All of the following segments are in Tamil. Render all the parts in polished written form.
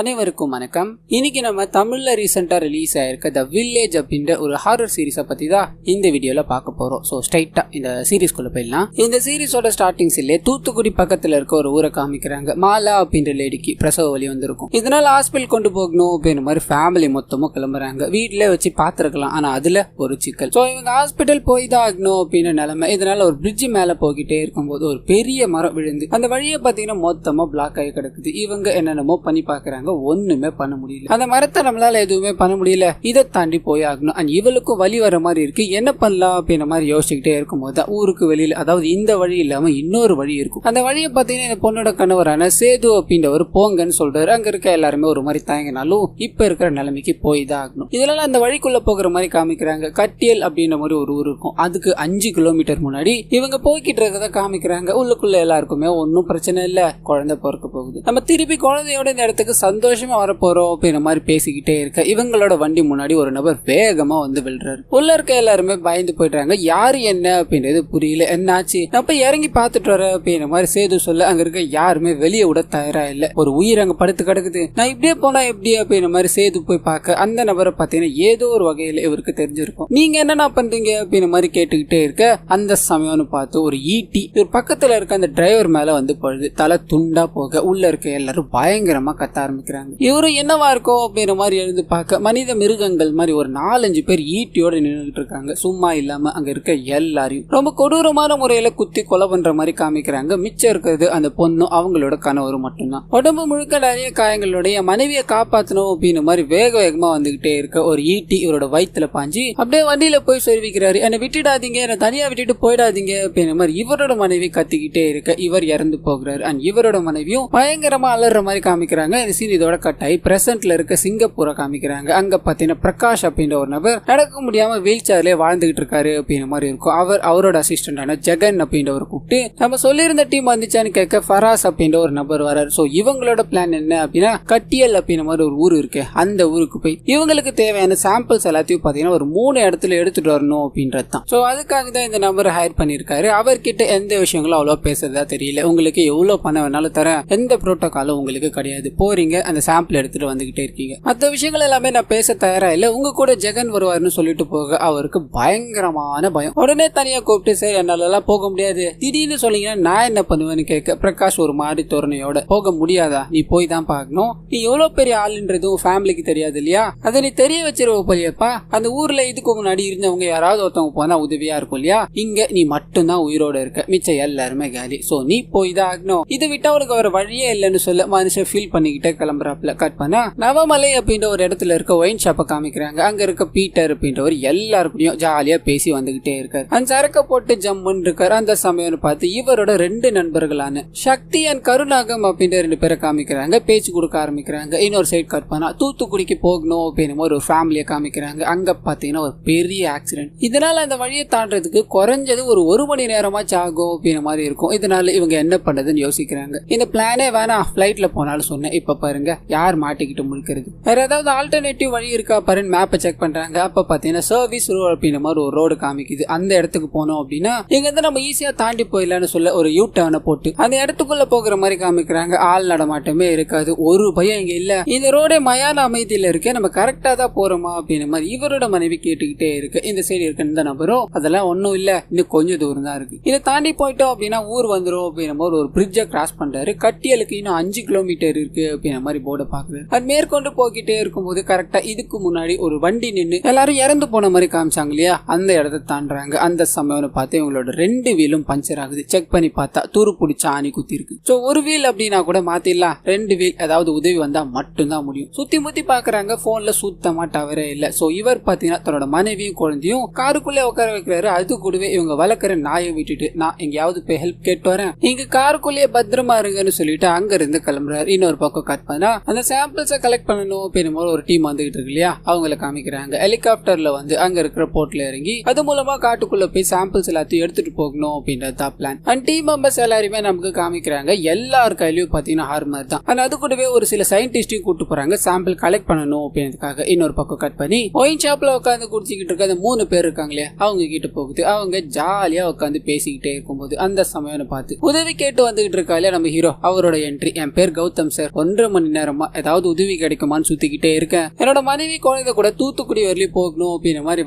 அனைவருக்கும் வணக்கம். இன்னைக்கு நம்ம தமிழ்ல ரீசெண்டா ரிலீஸ் ஆயிருக்க த வில்லேஜ் அப்படின்ற ஒரு ஹாரர் சீரிஸை பத்தி தான் இந்த வீடியோல பார்க்க போறோம். ஸோ ஸ்ட்ரைட்டா இந்த சீரீஸ்குள்ள போயிடலாம். இந்த சீரிஸோட ஸ்டார்டிங்ஸ்ல தூத்துக்குடி பக்கத்துல இருக்க ஒரு ஊரை காமிக்கிறாங்க. மாலா அப்படின்ற லேடிக்கு பிரசவ வலி வந்திருக்கும். இதனால ஹாஸ்பிட்டல் கொண்டு போகணும் அப்படின்ற மாதிரி ஃபேமிலி மொத்தமும் கிளம்புறாங்க. வீட்டிலே வச்சு பார்த்துருக்கலாம், ஆனா அதுல ஒரு சிக்கல். ஸோ இவங்க ஹாஸ்பிட்டல் போய் தான் ஆகணும் அப்படின்னு நிலைமை. இதனால ஒரு பிரிட்ஜ் மேல போய்கிட்டே இருக்கும்போது ஒரு பெரிய மரம் விழுந்து அந்த வழியை பார்த்தீங்கன்னா மொத்தமா பிளாக் ஆகி கிடக்குது. இவங்க என்னென்னமோ பண்ணி பார்க்கறாங்க, ஒண்ணுமே பண்ண முடியல. அந்த மரத்தை நம்மளால எதுவுமே பண்ண முடியல. இதை தாண்டி போய் ஆகணும். அண்ட் இவளுக்கும் வழி வர மாதிரி இருக்கு. என்ன பண்ணலாம் அப்படின்ற மாதிரி யோசிச்சுக்கிட்டே இருக்கும்போது தான் ஊருக்கு வெளியில, அதாவது இந்த வழி இல்லாம இன்னொரு வழி இருக்கும். அந்த வழியை பார்த்தீங்கன்னா இந்த பொண்ணோட கணவரான சேது அப்படின்றவர் போங்கன்னு சொல்றாரு. அங்க இருக்க எல்லாருமே ஒரு மாதிரி தயங்கினாலும் இப்ப இருக்கிற நிலைமைக்கு போய் தான் ஆகணும். இதனால அந்த வழிக்குள்ள போகிற மாதிரி காமிக்கிறாங்க. கட்டியல் அப்படின்ற மாதிரி ஒரு ஊர் இருக்கும். அதுக்கு 5 கிலோமீட்டர் முன்னாடி இவங்க போய்கிட்டு இருக்கிறத காமிக்கிறாங்க. உள்ளுக்குள்ள எல்லாருக்குமே ஒன்னும் பிரச்சனை இல்ல, குழந்தை பிறக்க போகுது. நம்ம திருப்பி குழந்தையோட இந்த இடத்துக்கு சந்தோஷமா வரப்போறோம் அப்படின்ற மாதிரி பேசிக்கிட்டே இருக்க இவங்களோட வண்டி முன்னாடி ஒரு நபர் வேகமா வந்து விழுறாரு. உள்ள இருக்க எல்லாருமே பயந்து போயிடுறாங்க. யாரு என்ன அப்படின்றது புரியல. என்னாச்சு, அப்ப இறங்கி பாத்துட்டு வர அப்படின்ற மாதிரி சேது சொல்ல அங்க இருக்க யாருமே வெளியே விட தயாரா இல்ல. ஒரு உயிர் அங்க படுத்து கிடக்குது. நான் இப்படியே போனா எப்படி அப்படின்ற மாதிரி சேது போய் பார்க்க அந்த நபரை பார்த்தீங்கன்னா ஏதோ ஒரு வகையில இவருக்கு தெரிஞ்சிருக்கும். நீங்க என்னன்னா பண்றீங்க அப்படின்ற மாதிரி கேட்டுக்கிட்டே இருக்க அந்த சமயம்னு பார்த்து ஒரு ஈட்டி இவர் பக்கத்துல இருக்க அந்த டிரைவர் மேல வந்து பழுது. தலை துண்டா போக உள்ள இருக்க எல்லாரும் பயங்கரமா கத்த ஆரம்பிக்கிறாங்க. இவரும் என்னவா இருக்கோ அப்படின்ற மாதிரி எழுந்து பார்க்க மனித மிருகங்கள் மாதிரி ஒரு 4-5 பேர் ஈட்டியோட நின்றுட்டு இருக்காங்க. சும்மா இல்லாம அங்க இருக்க எல்லாரையும் ரொம்ப கொடூரமான முறையில குத்தி கொலை பண்ற மாதிரி காமிக்கிறாங்க. மிச்சம் இருக்கிறது அந்த பொண்ணும் அவங்களோட கணவரும் மட்டும்தான். உடம்பு முழுக்க நிறைய காயங்களுடைய மனைவியை காப்பாற்றணும் அப்படின்ற மாதிரி வேக வேகமா வந்துகிட்டே இருக்க ஒரு ஈட்டி இவரோட வயிற்றுல பாஞ்சு அப்படியே வண்டியில போய் சொல்லிக்கிறாரு. என்னை விட்டுடாதீங்க, என்னை தனியா விட்டுட்டு போயிடாதீங்க அப்படின்ற மாதிரி இவரோட மனைவி கத்திக்கிட்டே இருக்க இவர் இறந்து போகிறாரு. அண்ட் இவரோட மனைவியும் பயங்கரமா அலற மாதிரி காமிக்கிறாங்க. இந்த சீன் இதோட கட்டாய் பிரசன்ட்ல இருக்க சிங்கப்பூரை காமிக்கிறாங்க. அங்க பாத்தீங்கன்னா பிரகாஷ் அப்படின்ற ஒரு நபர் நடக்க முடியாம வீல் சேர்லயே வாழ்ந்துகிட்டு இருக்காரு அப்படின்ற மாதிரி இருக்கும். அவரோட அசிஸ்டன்டான ஜெகன் அப்படின்றவர் கூப்பிட்டு நம்ம சொல்லியிருந்த டீம் வந்துச்சான்னு கேட்க ஃபராஸ் அப்படின்ற ஒரு நபர் வராரு. சோ இவங்களோட பிளான் என்ன அப்படின்னா கட்டியல் அப்படின்ற மாதிரி ஒரு ஊர் இருக்கு, அந்த ஊருக்கு போய் இவங்களுக்கு தேவையான சாம்பிள்ஸ் எல்லாத்தையும் பாத்தீங்கன்னா ஒரு 3 இடத்துல எடுத்துட்டு வரணும் அப்படின்றது தான். சோ அதுக்காக தான் இந்த நபரை ஹையர் பண்ணிருக்காரு. அவர்கிட்ட எந்த விஷயங்களும் அவ்வளவு பேசுறதா தெரியல. உங்களுக்கு எவ்வளவு பணம் வேணாலும் தர, எந்த புரோட்டோகாலும் உங்களுக்கு கிடையாது. போறீங்க, அந்த சாம்பிள் எடுத்துட்டு வந்துகிட்டே இருக்கீங்க. மற்ற விஷயங்கள் எல்லாமே நான் பேச தயாரா இல்ல, உங்க கூட ஜெகன் வருவாருன்னு சொல்லிட்டு போக அவருக்கு பயங்கரமான பயம். உடனே தனியா கூப்பிட்டு சரி என்னால எல்லாம் போக முடியாது, திடீர்னு சொன்னீங்கன்னா நான் என்ன பண்ணுவேன்னு கேட்க பிரகாஷ் ஒரு மாதிரி தோரணையோட போக முடியாதா, நீ போய் தான் பார்க்கணும், நீ எவ்வளவு பெரிய ஆளுன்றதும் ஃபேமிலிக்கு தெரியாது இல்லையா, அதை நீ தெரிய வச்சிருவ போலியப்பா. அந்த ஊர்ல இதுக்கு முன்னாடி இருந்தவங்க யாராவது ஒருத்தவங்க போனா உதவியா இருக்கும் இல்லையா, இங்க நீ மட்டும்தான் உயிரோட இருக்க, மிச்சம் எல்லாருமே காலி. சோ நீ போய் தான் ஆகணும். இதை விட்டு அவருக்கு ஒரு வழியே இல்லைன்னு சொல்ல மனுஷன் ஃபீல் பண்ணிக்கிட்டே கிளம்புறாப்ல. கட் பண்ணா நவமலை அப்படின்ற ஒரு இடத்துல இருக்க ஒயின் ஷாப்பை காமிக்கிறாங்க. அங்க இருக்க பீட்டர் அப்படின்றவர் எல்லாருக்கும் ஜாலியா பேசி வந்துகிட்டே இருக்காரு. அந்த சரக்க போட்டு ஜம்முன்னு இருக்காரு. அந்த சமயம் பார்த்து இவரோட 2 நண்பர்களான சக்தி அண்ட் கருணாகம் அப்படின்ற 2 பேரை காமிக்கிறாங்க. பேச்சு கொடுக்க ஆரம்பிக்கிறாங்க. இன்னொரு சைட் கட் பண்ணா தூத்துக்குடிக்கு போகணும் அப்படின்னு ஒரு ஃபேமிலியை காமிக்கிறாங்க. அங்க பாத்தீங்கன்னா ஒரு பெரிய ஆக்சிடென்ட். இதனால அந்த வழியை தாண்டறதுக்கு குறைஞ்சது ஒரு 1 மணி நேரமாச்சு ஆகும் அப்படின்ற மாதிரி இருக்கும். இதனால இவங்க என்ன பண்றதுன்னு யோசிக்கிறாங்க. இந்த பிளானே வேணாம், பிளைட்ல போனாலும் சொன்னேன். இப்ப பாருங்க யார் மாட்டிக்கிட்டு முழுக்கிறது, வேற ஏதாவது ஆல்டர்னேட்டிவ் வழி இருக்கா பாருன்னு மேப்பை செக் பண்றாங்க. அப்ப பாத்தீங்கன்னா சர்வீஸ் ரோடு அப்படின்ற மாதிரி ஒரு ரோடு காமிக்குது. அந்த இடத்துக்கு போனோம் அப்படின்னா இங்க இருந்து நம்ம ஈஸியா தாண்டி போயிடலாம்னு சொல்ல ஒரு யூ டர்னை போட்டு அந்த இடத்துக்குள்ள போகிற மாதிரி காமிக்கிறாங்க. ஆள் நடமாட்டமே இருக்காது, ஒரு பயம் இங்க இல்ல. இந்த ரோடே மயான அமைதியில இருக்கு, நம்ம கரெக்டா தான் போறோமா அப்படின்ற மாதிரி இவரோட மனைவி கேட்டுக்கிட்டே இருக்கு. இந்த சைடு இருக்க இந்த நபரும் அதெல்லாம் ஒன்னும் இல்ல, இன்னும் கொஞ்சம் தூரம் தான் இருக்கு, இதை தாண்டி போயிட்டோம் அப்படின்னா ஊர் வந்துரும் அப்படின்ற மாதிரி ஒரு பிரிட்ஜை கிராஸ் பண்றாரு. கட்டியலுக்கு இன்னும் 5 கிலோமீட்டர் இருக்கு அப்படின்ற மாதிரி போர்டை பாக்குறாரு. அது மேற்கொண்டு போய்கிட்டே இருக்கும்போது கரெக்டா இதுக்கு முன்னாடி ஒரு வண்டி நின்று எல்லாரும் இறந்து போன மாதிரி காமிச்சாங்க இல்லையா, அந்த இடத்தை தாண்டாங்க. அந்த சமயம் பார்த்து இவங்களோட 2 வீலும் பஞ்சர் ஆகுது. செக் பண்ணி பார்த்தா துரு பிடிச்ச ஆணி குத்தி இருக்கு. சோ ஒரு வீல் அப்படின்னா கூட மாத்திடலாம், 2 வீல் ஏதாவது உதவி வந்தா மட்டும்தான் முடியும். சுத்தி முத்தி பாக்குறாங்க, போன்ல சுத்தமா டவரே இல்ல. சோ இவர் பாத்தீங்கன்னா தன்னோட மனைவியும் குழந்தையும் காருக்குள்ளே உட்கார வைக்கிறாரு. அது கூடவே இவங்க வளர்க்குற நாயை விட்டுட்டு நான் எங்கேயாவது போய் ஹெல்ப் கேட்டு வரேன், இங்க காருக்குள்ளேயே பத்திரமா இருங்கன்னு சொல்லிட்டு அங்க இருந்து கிளம்புறாரு. இன்னொரு பக்கம் கட் பண்ணா அந்த சாம்பிள்ஸை கலெக்ட் பண்ணணும் அப்படின்னு ஒரு டீம் வந்துகிட்டு இருக்கு இல்லையா, அவங்களை காமிக்கிறாங்க. ஹெலிகாப்டர்ல வந்து அங்க இருக்கிற போர்ட்ல இறங்கி அது மூலமா காட்டுக்குள்ள போய் சாம்பிள்ஸ் எல்லாத்தையும் எடுத்துட்டு போகணும் அப்படின்றது தான் பிளான். அண்ட் டீம் மெம்பர்ஸ் எல்லாருமே நமக்கு காமிக்கிறாங்க. எல்லார் கையிலயும் பாத்தீங்கன்னா ஹார்மர் தான். அண்ட் அது கூடவே ஒரு சில சயின்டிஸ்டையும் கூட்டு போறாங்க சாம்பிள் கலெக்ட் பண்ணணும் அப்படின்றதுக்காக. இன்னொரு பக்கம் கட் பண்ணி ஒயின் ஷாப்ல உட்காந்து குடிச்சிக்கிட்டு இருக்க அந்த 3 பேர் இருக்காங்களே அவங்க கிட்ட போகுது. அவங்க ஜாலியா உட்காந்து பேசிக்கிட்டே இருக்கும்போது அந்த சமயம் பார்த்து உதவி கேட்டு வந்துகிட்டு இருக்காளே நம்ம ஹீரோ, அவரோட என்ட்ரி. என் பேர் கௌதம் சார், 1.5 மணி மணி நேரமா ஏதாவது உதவி கிடைக்குமான்னு சுத்திக்கிட்டே இருக்கேன். என்னோட மனைவி குழந்தை கூட தூத்துக்குடி வரலையும் போகணும் அப்படின்ற மாதிரி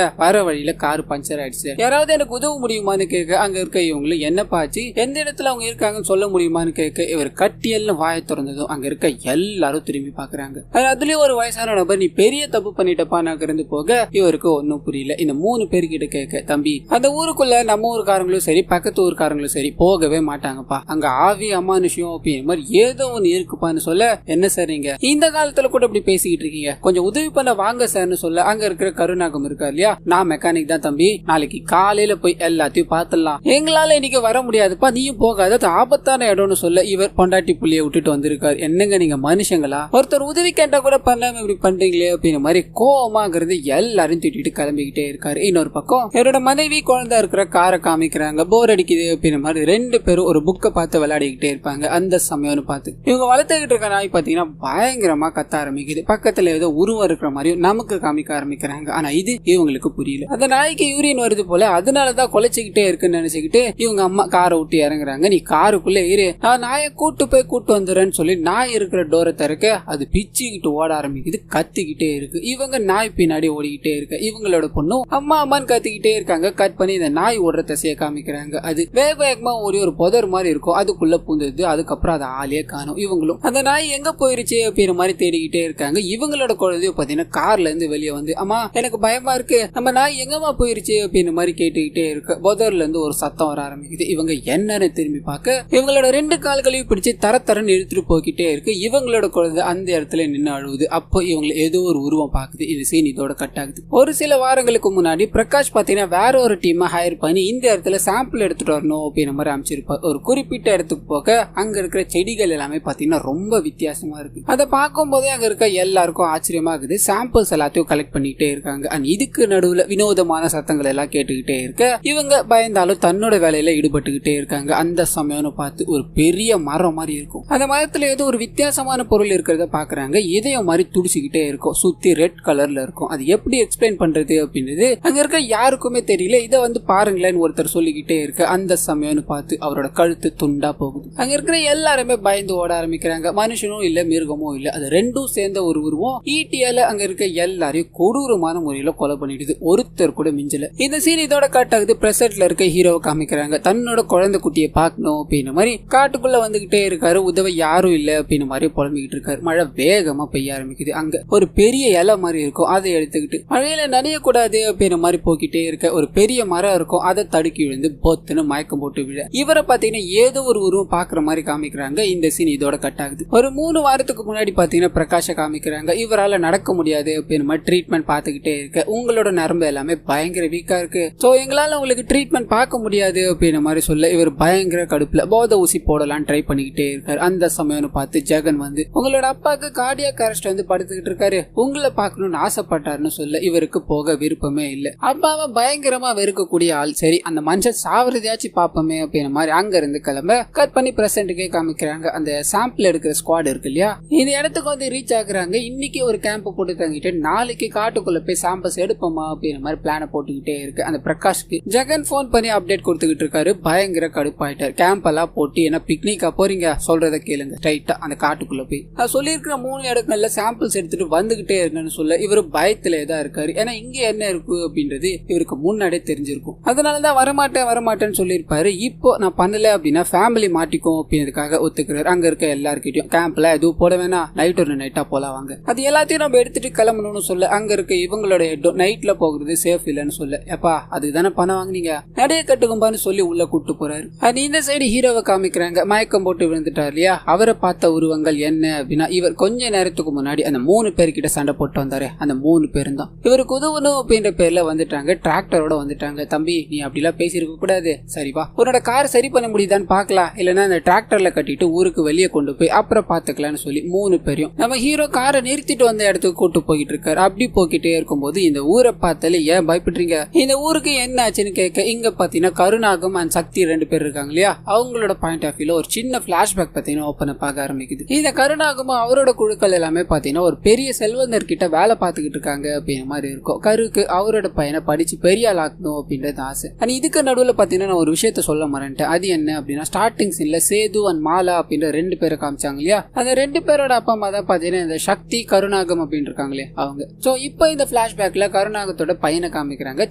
வர வழியில கார் பஞ்சர் ஆயிடுச்சு. யாராவது எனக்கு உதவ முடியுமான்னு கேட்க அங்க இருக்க இவங்களும் என்ன பாச்சு எந்த இடத்துல அவங்க இருக்காங்கன்னு சொல்ல முடியுமான்னு கேட்க இவர் கட்டியல்னு வாயை திறந்ததும் அங்க இருக்க எல்லாரும் திரும்பி பாக்குறாங்க. அதுலயும் ஒரு வயசான நபர் நீ பெரிய தப்பு பண்ணிட்டப்பா நான் இருந்து போக இவருக்கு ஒன்னும் புரியல. இந்த 3 பேர்கிட்ட கேட்க தம்பி அந்த ஊருக்குள்ள நம்ம ஊருக்காரங்களும் சரி பக்கத்து ஊருக்காரங்களும் சரி போகவே மாட்டாங்கப்பா, அங்க ஆவி அமானுஷம் அப்படின்ற மாதிரி ஏதோ ஒன்னு இருக்குப்பான்னு சொல்ல என்ன சார் நீங்க இந்த காலத்துல கூட இப்படி பேசிக்கிட்டு இருக்கீங்க, கொஞ்சம் உதவி பண்ண வாங்க சார்னு சொல்ல அங்க இருக்கிற கருணாகம் இருக்கா இல்லையா, நான் மெக்கானிக் தான் தம்பி, நாளைக்கு காலையில போய் எல்லாத்தையும் பாத்துடலாம், எங்களால இன்னைக்கு வர முடியாதுப்பா நீயும் போகாத ஆபத்தான இடம்னு சொல்ல இவர் பொண்டாட்டி புள்ளிய விட்டுட்டு வந்திருக்காரு. என்னங்க நீங்க மனுஷங்களா, ஒருத்தர் உதவி கேட்டா கூட பண்ணாம இப்படி பண்றீங்களே அப்படின்ற மாதிரி கோவமாங்கிறது எல்லாரும் திட்டிட்டு கிளம்பிக்கிட்டே இருக்காரு. இன்னொரு பக்கம் என்னோட மனைவி குழந்தை இருக்கிற காரை காமிக்கிறாங்க. போர் அடிக்குது அப்படின்ற மாதிரி 2 பேரும் ஒரு புக்கை பார்த்து விளையாடிக்கிட்டே இருப்பாங்க. அந்த சமயம்னு பார்த்து இவங்க வளர்த்துக்கிட்டு இருக்க நாய் பாத்தீங்கன்னா பயங்கரமா கத்த ஆரம்பிக்குது. பக்கத்துல ஏதோ உருவம் இருக்கிற மாதிரியும் நமக்கு காமிக்க ஆரம்பிக்கிறாங்க. ஆனா இது இவங்களுக்கு புரியல. அந்த நாய்க்கு யூரின் வருது போல அதனாலதான் கொலைச்சுக்கிட்டே இருக்குன்னு நினைச்சுக்கிட்டு இவங்க அம்மா காரை விட்டு இறங்குறாங்க. நீ காருக்குள்ள இரு, நான் நாயை கூட்டு வந்துடுறேன்னு சொல்லி நாய் இருக்கிற டோரை திறக்க அது பிச்சுக்கிட்டு ஓட ஆரம்பிக்குது, கத்திக்கிட்டே இருக்கு. இவங்க நாய் பின்னாடி ஓடிக்கிட்டே இருக்கு. இவங்களோட பொண்ணும் அம்மா அம்மான்னு கத்திக்கிட்டே இருக்காங்க. கட் பண்ணி இந்த நாய் ஓடுற திசையை காமிக்கிறாங்க. அது வேக வேகமா ஓடி ஒரு புதர் மாதிரி இருக்கும், அதுக்குள்ள பூந்தது. அதுக்கப்புறம் அதை ஆளையே காணும். இவங்களும் அந்த நாய் எங்க போயிருச்சு அப்படின்ற மாதிரி தேடிக்கிட்டே இருக்காங்க. இவங்களோட குழந்தைய பாத்தீங்கன்னா கார்ல இருந்து வெளியே வந்து அம்மா எனக்கு பயமா இருக்கு, நம்ம நாய் எங்கம்மா போயிருச்சு அப்படின்னு மாதிரி கேட்டுக்கிட்டே இருக்கு. புதர்ல இருந்து ஒரு சத்தம் வர ஆரம்பிக்குது. இவங்க என்னன்னு திரும்பி பார்க்க இவங்களோட 2 கால்களையும் பிடிச்சு தரன்னு இழுத்துட்டு போய்கிட்டே இருக்கு. இவங்களோட குழந்தை அந்த இடத்துல நின்று அழுவுது. அப்போ இவங்களை ஏதோ ஒரு உருவம் பாக்குது. இது சீன் இதோட கட் ஆகுது. ஒரு சில வாரங்களுக்கு முன்னாடி பிரகாஷ் பாத்தீங்கன்னா வேற ஒரு டீமை ஹையர் பண்ணி இந்த இடத்துல சாம்பிள் எடுத்துட்டு வரணும் அப்படின்ற மாதிரி அமைச்சிருப்பார். ஒரு குறிப்பிட்ட இடத்துக்கு போக அங்க இருக்கிற செடிகள் எல்லாமே பாத்தீங்கன்னா ரொம்ப வித்தியாசமா இருக்கு. அதை பார்க்கும் போதே அங்க இருக்க எல்லாருக்கும் ஆச்சரியமா இருக்குது. சாம்பிள்ஸ் எல்லாத்தையும் கலெக்ட் பண்ணிட்டே இருக்காங்க. அண்ட் இதுக்கு நடுவுல வினோதமான சத்தங்கள் எல்லாம் கேட்டுக்கிட்டே இருக்க இவங்க பயந்தாலும் தன்னோட வேலையில ஈடுபட்டுக்கிட்டே இருக்காங்க. அந்த சமயம்னு பார்த்து ஒரு பெரிய மரம் மாதிரி இருக்கும். அந்த மரத்துல ஏதோ ஒரு வித்தியாசமான பொருள் இருக்கிறத பாக்குறாங்க. இதயம் மாதிரி துடிச்சுக்கிட்டே இருக்கும். சுத்தி ரெட் கலர்ல இருக்கும். அது எப்படி எக்ஸ்பிளைன் பண்றது அப்படின்றது அங்க இருக்க யாருக்குமே தெரியல. இதை வந்து பாருங்களேன்னு ஒருத்தர் சொல்லிக்கிட்டே இருக்கு. அந்த சமயம்னு பார்த்து அவரோட கழுத்து துண்டா போகுது. அங்க இருக்கிற எல்லாருமே பயந்து ஓட ஆரம்பிக்கிறாங்க. மனுஷனும் இல்ல மிருகமும் இல்ல, அது 2ம் சேர்ந்த ஒரு உருவம் ஈட்டியால அங்க இருக்க எல்லாரையும் கொடூரமான முறையில கொலை பண்ணிடுது. ஒருத்தர் கூட மிஞ்சல. இந்த சீன் இதோட கட் ஆகுது. பிரசன்ட்ல இருக்க ஹீரோவை காமிக்கிறாங்க. தன்னோட குழந்தை குட்டியை பார்க்கணும் அப்படின்ற மாதிரி காட்டுக்குள்ள வந்துகிட்டே இருக்காரு. உதவ யாரும் இல்ல அப்படின்னு மாதிரி புலம்பிக்கிட்டு இருக்காரு. மழை வேகமா பெய்ய ஆரம்பிக்குது. அங்க ஒரு பெரிய இலை மாதிரி இருக்கும், அதை எடுத்துக்கிட்டு மழையில நனைய கூடாது அப்படின்ற மாதிரி போக்கிட்டே இருக்க ஒரு பெரிய மரம் இருக்கும், அதை தடுக்கி விழுந்து பொத்துன்னு மயக்கம் போட்டு விழ இவரை பாத்தீங்கன்னா ஏதோ ஒரு உருவம் பாக்குற மாதிரி காமிக்கிறாங்க. இந்த சீன் இதோட கட் ஆகுது. ஒரு 3 வாரத்துக்கு முன்னாடி பாத்தீங்கன்னா பிரகாஷ காமிக்கிறாங்க. இவரால நடக்க முடியாது அப்படின்னு மாதிரி ட்ரீட்மெண்ட் பாத்துக்கிட்டே இருக்க உங்களோட நரம்பு எல்லாமே பயங்கர வீக்கா இருக்கு, சோ எங்களால உங்களுக்கு ட்ரீட்மெண்ட் பார்க்க முடியாது அப்படின்ற மாதிரி சொல்ல இவர் பயங்கர கடுப்புல போத ஊசி போடலாம் ட்ரை பண்ணிக்கிட்டே இருக்காரு. அந்த சமயம்னு பார்த்து ஜெகன் வந்து உங்களோட அப்பாவுக்கு கார்டியாக் அரெஸ்ட் வந்து படுத்துக்கிட்டு இருக்காரு, உங்களை பார்க்கணும்னு ஆசைப்பட்டாருன்னு சொல்ல இவருக்கு போக விருப்பமே இல்ல. அப்பாவை பயங்கரமா வெறுக்கக்கூடிய ஆள். சரி அந்த மனுஷன் சாவறதையாச்சும் பாப்போமே அப்படின்ற மாதிரி அங்க இருந்து கிளம்ப கட் பண்ணி பிரசன்ட்டுக்கே காமிக்கிறாங்க. அந்த சாம்பிள் எடுக்கிற ஸ்குவாட் இருக்கு இல்லையா, இந்த இடத்துக்கு வந்து ரீச் ஆகுறாங்க. இன்னைக்கு ஒரு கேம்ப் போட்டு தங்கிட்டு நாளைக்கு காட்டுக்குள்ள போய் சாம்பிள்ஸ் எடுப்போமா அப்படின்ற மாதிரி பிளான போட்டுக்கிட்டே இருக்கு. அந்த பிரகாஷ்க்கு ஜெகன் போன் பண்ணி அப்டேட் கொடுத்துக்கிட்டு இருக்காரு. பயங்கர கடுப்பாயிட்டார். கேம்ப் எல்லாம் போட்டு என்ன பிக்னிக்கா போறீங்க, சொல்றத கேளுங்க, ரைட்டா அந்த காட்டுக்குள்ள போய் சொல்லி இருக்கிற 3 இடங்கள்ல சாம்பிள்ஸ் எடுத்துட்டு வந்துகிட்டே இருக்குன்னு சொல்ல இவரு பயத்திலே தான் இருக்காரு. ஏன்னா இங்க என்ன இருக்கு அப்படின்றது இவருக்கு முன்னாடியே தெரிஞ்சிருக்கும். அதனாலதான் வரமாட்டேன்னு சொல்லியிருப்பாரு. இப்போ நான் பண்ணல அப்படின்னா ஃபேமிலி மாட்டிக்கும் அப்படின்றதுக்காக ஒத்துக்கிறாரு. அங்க இருக்க எல்லாருக்கிட்டையும் கேம்ப்ல எதுவும் போட வேணாம், நைட் ஒரு நைட்டா போலாம் வாங்க, அது எல்லாத்தையும் நம்ம எடுத்துட்டு கிளம்பணும்னு சொல்ல அங்க இருக்க இவங்களோட நைட்ல போகிறது சேஃப் இல்லன்னு சொல்ல எப்பா அதுக்கு தானே பணம் வாங்கினீங்க, நடைய கட்டுக்கும்பான்னு சொல்லி உள்ள கூட்டு போறாரு. அது இந்த சைடு ஹீரோவை காமிக்கிறாங்க. மயக்கம் போட்டு விழுந்துட்டார் இல்லையா, அவரை பார்த்த உருவங்கள் என்ன அப்படின்னா இவர் கொஞ்ச நேரத்துக்கு முன்னாடி அந்த 3 பேர்கிட்ட சண்டை போட்டு வந்தாரு. அந்த 3 பேரும் தான் இவருக்கு உதவணும் அப்படின்ற பேர்ல வந்துட்டாங்க. டிராக்டரோட வந்துட்டாங்க. தம்பி நீ அப்படிலாம் பேசிருக்க கூடாது, சரிவா உன்னோட கார் சரி பண்ண முடியுதான்னு பாக்கலாம், இல்லன்னா அந்த டிராக்டர்ல கட்டிட்டு ஊருக்கு வெளியே கொண்டு போய் அப்புறம் பாத்துக்கலாம்னு சொல்லி 3 பேரையும் நம்ம ஹீரோ காரை நிறுத்திட்டு வந்த இடத்துக்கு கூட்டு போயிட்டு இருக்காரு. அப்படி போக்கிட்டே இருக்கும்போது இந்த ஊரை பார்த்தாலே ஏன் பயப்படுறீங்க, இந்த ஊருக்கு என்ன ஆச்சுன்னு கேட்க இங்க பாத்தீங்கன்னா கருணாகம் அண்ட் சக்தி 2 பேர் இருக்காங்க இல்லையா, அவங்களோட பாயிண்ட் ஆஃப் வியூல ஒரு சின்ன பிளாஷ்பேக் பாத்தீங்கன்னா ஓப்பன் பார்க்க ஆரம்பிக்குது. இந்த கருணாகமும் அவரோட குழுக்கள் எல்லாமே பாத்தீங்கன்னா ஒரு பெரிய செல்வந்தர் கிட்ட வேலை பார்த்துக்கிட்டு இருக்காங்க அப்படின்ற மாதிரி இருக்கும். கருக்கு அவரோட பையனை படிச்சு பெரிய ஆள் ஆக்கணும் அப்படின்றது ஆசை. அண்ட் இதுக்கு நடுவில் பாத்தீங்கன்னா நான் ஒரு விஷயத்த சொல்ல மறந்துட்டேன். அது என்ன அப்படின்னா ஸ்டார்டிங் சீன்ல சேது அண்ட் மாலா அப்படின்ற 2 பேரை காமிச்சாங்க இல்லையா, அந்த 2 பேரோட அப்பா அம்மா தான் பாத்தீங்கன்னா இந்த சக்தி கருணாகம் அப்படின்னு இருக்காங்களே அவங்க. சோ இப்போ இந்த பிளாஷ்பேக்ல கருணாகத்தோட பையனை காமிக்கிறாங்க.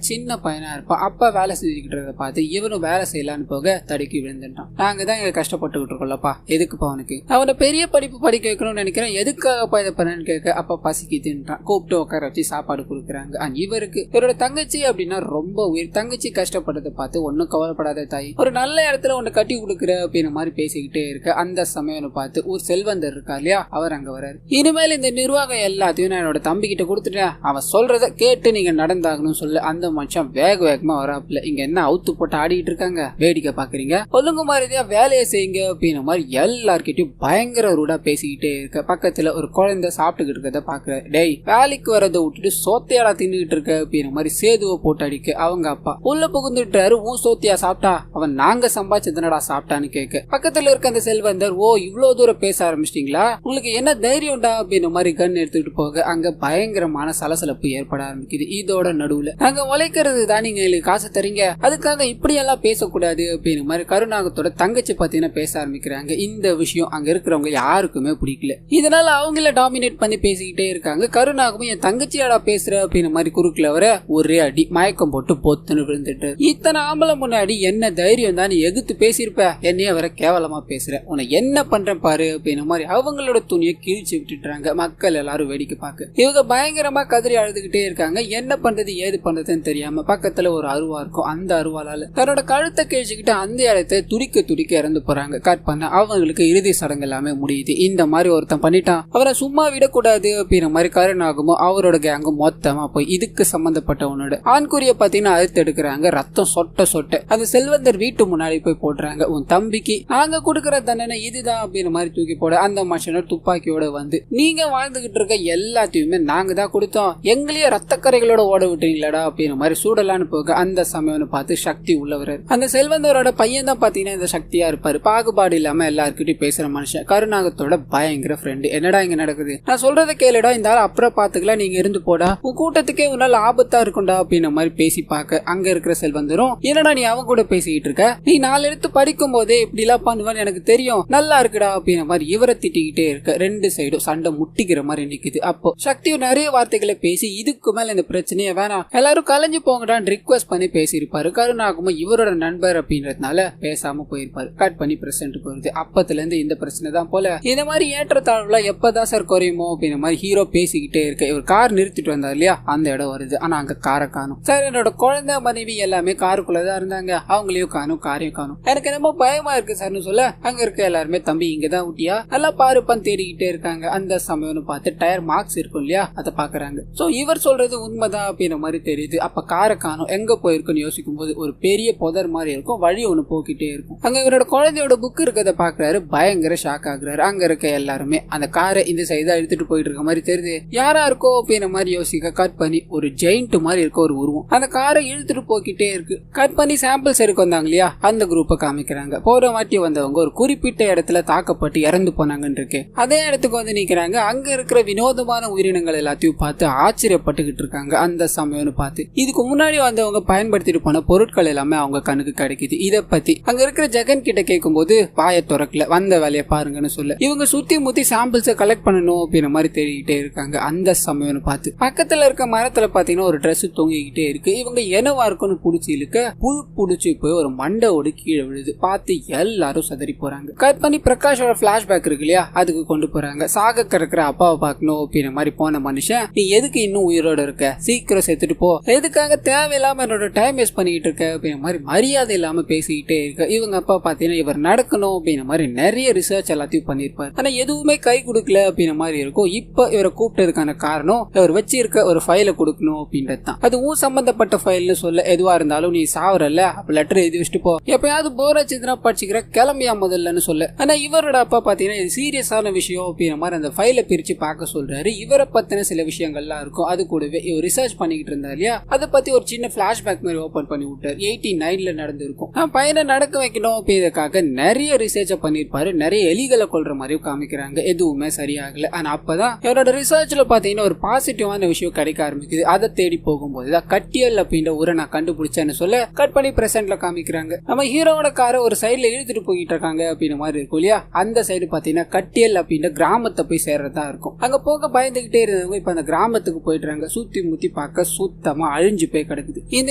சின்ன பையனா இருப்பான். அப்பா வேலை செஞ்சுக்கிட்டு பார்த்து இவனும் வேலை செய்யலான்னு போக தடுக்கி விழுந்துட்டான். நாங்க தான் இங்க கஷ்டப்பட்டுக்கிட்டு இருக்கோம்லப்பா, எதுக்குப்பா அவனுக்கு அவனை பெரிய படிப்பு படிக்க வைக்கணும்னு நினைக்கிறேன், எதுக்காகப்பா இதை பண்ணு கேட்க அப்பா பசிக்குதுன்றான். கூப்பிட்டு உட்கார வச்சு சாப்பாடு கொடுக்குறாங்க. இவருக்கு இவரோட தங்கச்சி அப்படின்னா ரொம்ப உயிர். தங்கச்சி கஷ்டப்பட்டதை பார்த்து ஒன்னும் கவலைப்படாத தாய், ஒரு நல்ல இடத்துல ஒன்னு கட்டி கொடுக்குற அப்படின்னு மாதிரி பேசிக்கிட்டே இருக்க அந்த சமயம் பார்த்து ஒரு செல்வந்தர் இருக்கா இல்லையா, அவர் அங்க வராரு. இனிமேல் இந்த நிர்வாகம் எல்லாத்தையும் நான் என்னோட தம்பி கிட்ட கொடுத்துட்டேன், அவன் சொல்றத கேட்டு நீங்க நடந்தாகணும்னு சொல்ல அந்த மனுஷன் வேகமா வராப்புல. இங்க என்ன அவுத்து போட்டு ஆடிட்டு இருக்காங்க, வேடிக்கை பாக்குறீங்க, ஒழுங்கு மாதிரியா வேலையை செய்யுங்க அப்படின்னு மாதிரி எல்லார்கிட்டயும் பயங்கர ரூடா பேசிக்கிட்டே இருக்க பக்கத்துல ஒரு குழந்தை சாப்பிட்டுக்கிட்டு இருக்கத பாக்குற. டேய் வேலைக்கு வரதை விட்டுட்டு சோத்தையாடா தின்னுகிட்டு இருக்க அப்படின்னு மாதிரி சேதுவை போட்டு அடிக்க அவங்க அப்பா உள்ள புகுந்துட்டாரு. உன் சோத்தியா சாப்பிட்டா, அவன் நாங்க சம்பாதிச்சதுனடா சாப்பிட்டான்னு கேட்க பக்கத்துல இருக்க அந்த செல்வந்தர், ஓ இவ்வளவு தூரம் பேச ஆரம்பிச்சிட்டீங்களா, உங்களுக்கு என்ன தைரியம்டா அப்படின்னு மாதிரி கண் எடுத்துக்கிட்டு போக அங்க பயங்கரமான சலசலப்பு ஏற்பட ஆரம்பிக்குது. இதோட நடுவுல நாங்க உழைக்கிறது தான் நீங்க எங்களுக்கு காசு தரீங்க, அதுக்காக இப்படி எல்லாம் பேசக்கூடாது அப்படின்னு மாதிரி கருணாகத்தோட தங்கச்சி பாத்தீங்கன்னா பேச ஆரம்பிக்கிறாங்க. இந்த விஷயம் அங்க இருக்கிறவங்க யாருக்குமே பிடிக்கல. இதனால அவங்கள டாமினேட் பண்ணி பேசிக்கிட்டே இருக்காங்க. கருணாகவும் என் தங்கச்சியாடா பேசுற அப்படின்னு மாதிரி குறுக்குல வர ஒரே அடி மயக்கம் போட்டு பொத்துன்னு விழுந்துட்டு, இத்தனை ஆம்பளை முன்னாடி என்ன தைரியம் தான் நீ எகுத்து பேசியிருப்ப, என்னைய வர கேவலமா பேசுற, உன்னை என்ன பண்றேன் பாரு அப்படின்னு மாதிரி அவங்களோட துணியை கிழிச்சு விட்டுறாங்க. மக்கள் எல்லாரும் வேடிக்கை பார்க்க இவங்க பயங்கரமா கதறி அழுதுகிட்டே இருக்காங்க. என்ன பண்றது ஏது பண்றதுன்னு தெரியாம பக்கத்துல ஒரு அருவா இருக்கும். அந்த அருவாலால தன்னோட கழுத்தை கிழிச்சுக்கிட்டு அந்த இடத்தை துடிக்க இறந்து போறாங்க. கட் பண்ண அவங்களுக்கு இறுதி சடங்கு எல்லாமே முடியுது. இந்த மாதிரி ஒருத்தன் பண்ணிட்டான், அவரை சும்மா விடக்கூடாது அப்படின்ற மாதிரி கருணாகமும் அவரோட கேங்கும் மொத்தமா போய் இதுக்கு சம்பந்தப்பட்டவனோட ஆண்குறிய பாத்தீங்கன்னா அறுத்து எடுக்கிறாங்க. ரத்தம் சொட்ட அந்த செல்வந்தர் வீட்டு முன்னாடி போய் போடுறாங்க. உன் தம்பிக்கு நாங்க கொடுக்கற தண்டனை இதுதான் அப்படின்னு மாதிரி தூக்கி போட அந்த மனுஷனோட துப்பாக்கியோட வந்து, நீங்க வாழ்ந்துகிட்டு இருக்க எல்லாத்தையுமே நாங்க தான் கொடுத்தோம், எங்களையே ரத்தக்கரைகளோட ஓட விட்டுறீங்களா அப்படின்னு மாதிரி சூடலான்னு போக அந்த சமயம் பார்த்து சக்தி உள்ளவரார். அந்த செல்வந்தரோட பையன் தான் பாத்தீங்கன்னா இந்த சக்தியா இருப்பாரு. பாகுபாடு இல்லாம எல்லாருக்கிட்டையும் பேசுற மனுஷன். கருணாகத்தோட பயங்கர ஃப்ரெண்டு. என்னடா இங்க நடக்குது, நான் சொல்றத கேளுடா, இந்த ஆள் அப்புறம் பாத்துக்கலாம், நீங்க இருந்து போடா, உன் கூட்டத்துக்கே உன்னால ஆபத்தா இருக்கும்டா அப்படின்னு மாதிரி பேசி பார்க்க அங்க இருக்கிற செல்வந்தரும், என்னடா நீ அவன் கூட பேசிக்கிட்டு இருக்க, நீ 4 எடுத்து படிக்கும் போதே இப்படி எல்லாம் பண்ணுவேன்னு எனக்கு தெரியும், நல்லா இருக்குடா அப்படின்னு மாதிரி இவரை திட்டிக்கிட்டே இருக்க 2 சைடும் சண்டை முட்டிக்கிற மாதிரி நிக்குது. அப்போ சக்தியும் நிறைய வார்த்தைகளை பேசி இதுக்கு மேல இந்த பிரச்சனையே வேணாம், எல்லாரும் கலைஞ்சு போங்கடான்னு ரிக்வெஸ்ட் பண்ணி பேசியிருப்பாரு. கருணாகமும் இவரோட நண்பர் அப்படின்றதுனால பேசாம போயிருப்பாரு. கட் பண்ணி பிரசன்ட் போயிருது. அப்பத்துல இருந்து இந்த பிரச்சனை தான் போல. இந்த மாதிரி ஏற்றத்தாழ்வுல எப்பதான் சார் குறையுமோ அப்படின்ற மாதிரி ஹீரோ பேசிக்கிட்டே இருக்க இவர் கார் நிறுத்திட்டு வந்தார் இல்லையா, அந்த இடம் வருது. ஆனா அங்க காரை காணும். சார் என்னோட குழந்தை மனைவி எல்லாமே காருக்குள்ளதான் இருந்தாங்க, அவங்களையும் காணும் காரையும் காணும், எனக்கு என்னமோ பயமா இருக்கு சார்னு சொல்ல அங்க இருக்க எல்லாருமே தம்பி இங்கதான் ஊட்டியா நல்லா பாருப்பான்னு தேடிக்கிட்டே இருக்காங்க. அந்த சமயம்னு பார்த்து டயர் மார்க்ஸ் இருக்கும் இல்லையா, அதை பாக்குறாங்க. சோ இவர் சொல்றது உண்மைதான் அப்படின்ற மாதிரி தெரியுது. அப்ப காரை காணும், எங்க போயிருக்குன்னு யோசிக்கும் போது ஒரு பெரிய புதர் மாதிரி இருக்கும், வழி ஒண்ணு போக்கிட்டே இருக்கும். அங்க இவரோட குழந்தையோட புக் இருக்கிறத பாக்குறாரு. பயங்கர ஷாக் ஆகுறாரு. அங்க இருக்க எல்லாருமே அந்த காரை இந்த சைடா எடுத்துட்டு போயிட்டு இருக்க மாதிரி தெரியுது. யாரா இருக்கோ அப்படின்ற மாதிரி யோசிக்க கட் பண்ணி ஒரு ஜெயிண்ட் மாதிரி இருக்க ஒரு உருவம் அந்த காரை இழுத்துட்டு போக்கிட்டே இருக்கு. கட் பண்ணி சாம்பிள்ஸ் எடுக்க வந்தாங்க இல்லையா, அந்த குரூப்பை காமிக்கிறாங்க. போற வாட்டி வந்தவங்க ஒரு குறிப்பிட்ட இடத்துல தாக்கப்பட்டு இறந்து போனாங்கன்னு இருக்கு. அதே இடத்துக்கு வந்து நிக்கிறாங்க. அங்க இருக்கிற வினோதமான உயிரினங்கள் எல்லாத்தையும் பார்த்து ஆச்சரியப்பட்டுக்கிட்டு இருக்காங்க. அந்த சமயம்னு பார்த்து இதுக்கு முன்னாடி வந்தவங்க பயன்படுத்திட்டு போன பொருட்கள் எல்லாமே அவங்க கண்ணுக்கு கிடைக்குது. இத பத்தி அங்க இருக்கிற ஜெகன் கிட்ட கேட்கும் போது வாயை திறக்கல, வந்த வேலையை பாருங்கன்னு சொல்ல இவங்க சுத்தி முத்தி சாம்பிள்ஸை கலெக்ட் பண்ணணும் அப்படின்ற மாதிரி தேடிக்கிட்டே இருக்காங்க. அந்த சமயம்னு பார்த்து பக்கத்துல இருக்க மரத்துல பாத்தீங்கன்னா ஒரு ட்ரெஸ் தொங்கிக்கிட்டே இருக்கு. இவங்க என்னவா இருக்குன்னு புடிச்சு இழுக்க புல் புடிச்சு போய் ஒரு மண்டையோடு கீழே விழுது. பார்த்து எல்லாரும் சதறி போறாங்க. கட் பண்ணி பிரகாஷோட பிளாஷ்பேக் இருக்கு இல்லையா, அதுக்கு கொண்டு போறாங்க. சாக கிடக்குற அப்பாவை பார்க்கணும் அப்படின்ற மாதிரி போன மனுஷன், நீ எதுக்கு இன்னும் உயிரோட இருக்க, சீக்கிரம் செத்துட்டு போ, எதுக்காக தேவையில்லாம என்னோட டைம் வேஸ்ட் பண்ணிக்கிட்டு இருக்க அப்படின்ற மாதிரி மரியாதை இல்லாம பேசிக்கிட்டே இருக்க. இவங்க அப்பா பாத்தீங்கன்னா இவர் நடக்கணும் அப்படின்ற மாதிரி நிறைய ரிசர்ச் எல்லாத்தையும் பண்ணிருப்பாரு. ஆனா எதுவுமே கை கொடுக்கல அப்படின்ற மாதிரி இருக்கும். இப்ப இவரை கூப்பிட்டதுக்கான காரணம் இவர் வச்சிருக்க ஒரு ஃபைலை கொடுக்கணும் அப்படின்றது தான். அது ஊர் சம்பந்தப்பட்ட ஃபைல்னு சொல்ல, எதுவா இருந்தாலும் நீ சாவரல அப்ப லெட்டர் எழுதி வச்சுட்டு போ, எப்பயாவது போர் அடிச்சதுன்னா படிச்சுக்கிற, கிளம்பியா முதல்லன்னு சொல்ல. ஆனா இவரோட அப்பா பாத்தீங்கன்னா இது சீரியஸான விஷயம் அப்படின்ற மாதிரி அந்த ஃபைலை பிரிச்சு பார்க்க சொல்றாரு. இவரை பத்தின சில விஷயங்கள்லாம் இருக்கும். அது கூடவே இவர் ரிசர்ச் பண்ணிக்கிட்டு இருந்தார் இல்லையா, அதை பத்தி ஒரு சின்ன பிளாஷ்பேக் மாதிரி ஓபன் பண்ணி விட்டார். 89ல நடந்திருக்கும். பையனை நடக்க வைக்கணும் அப்படின்றதுக்காக நிறைய ரிசர்ச் பண்ணிருப்பாரு. நிறைய எலிகளை கொள்ற மாதிரியும் காமிக்கிறாங்க. எதுவுமே சரியாகல. ஆனா அப்பதான் இவரோட ரிசர்ச்ல பாத்தீங்கன்னா ஒரு பாசிட்டிவான விஷயம் கிடைக்க ஆரம்பிக்குது. அதை தேடி போகும்போதுதான் கட்டியல் அப்படின்ற ஊரை நான் கண்டுபிடிச்சேன்னு சொல்ல கட் பண்ணி பிரசன்ட்ல காமிக்கிறாங்க. நம்ம ஹீரோவோட காரை ஒரு சைட்ல இழுத்துட்டு போயிட்டு இருக்காங்க அப்படின்ற மாதிரி இருக்கும் இல்லையா, அந்த சைடு பாத்தீங்கன்னா பாத்தீங்கன்னா கட்டியல் அப்படின்ற கிராமத்தை போய் சேர்றதா இருக்கும். அங்க போக பயந்துகிட்டே இருந்தவங்க இப்ப அந்த கிராமத்துக்கு போயிடுறாங்க. சுத்தி முத்தி பார்க்க சுத்தமா அழிஞ்சு போய் கிடக்குது. இந்த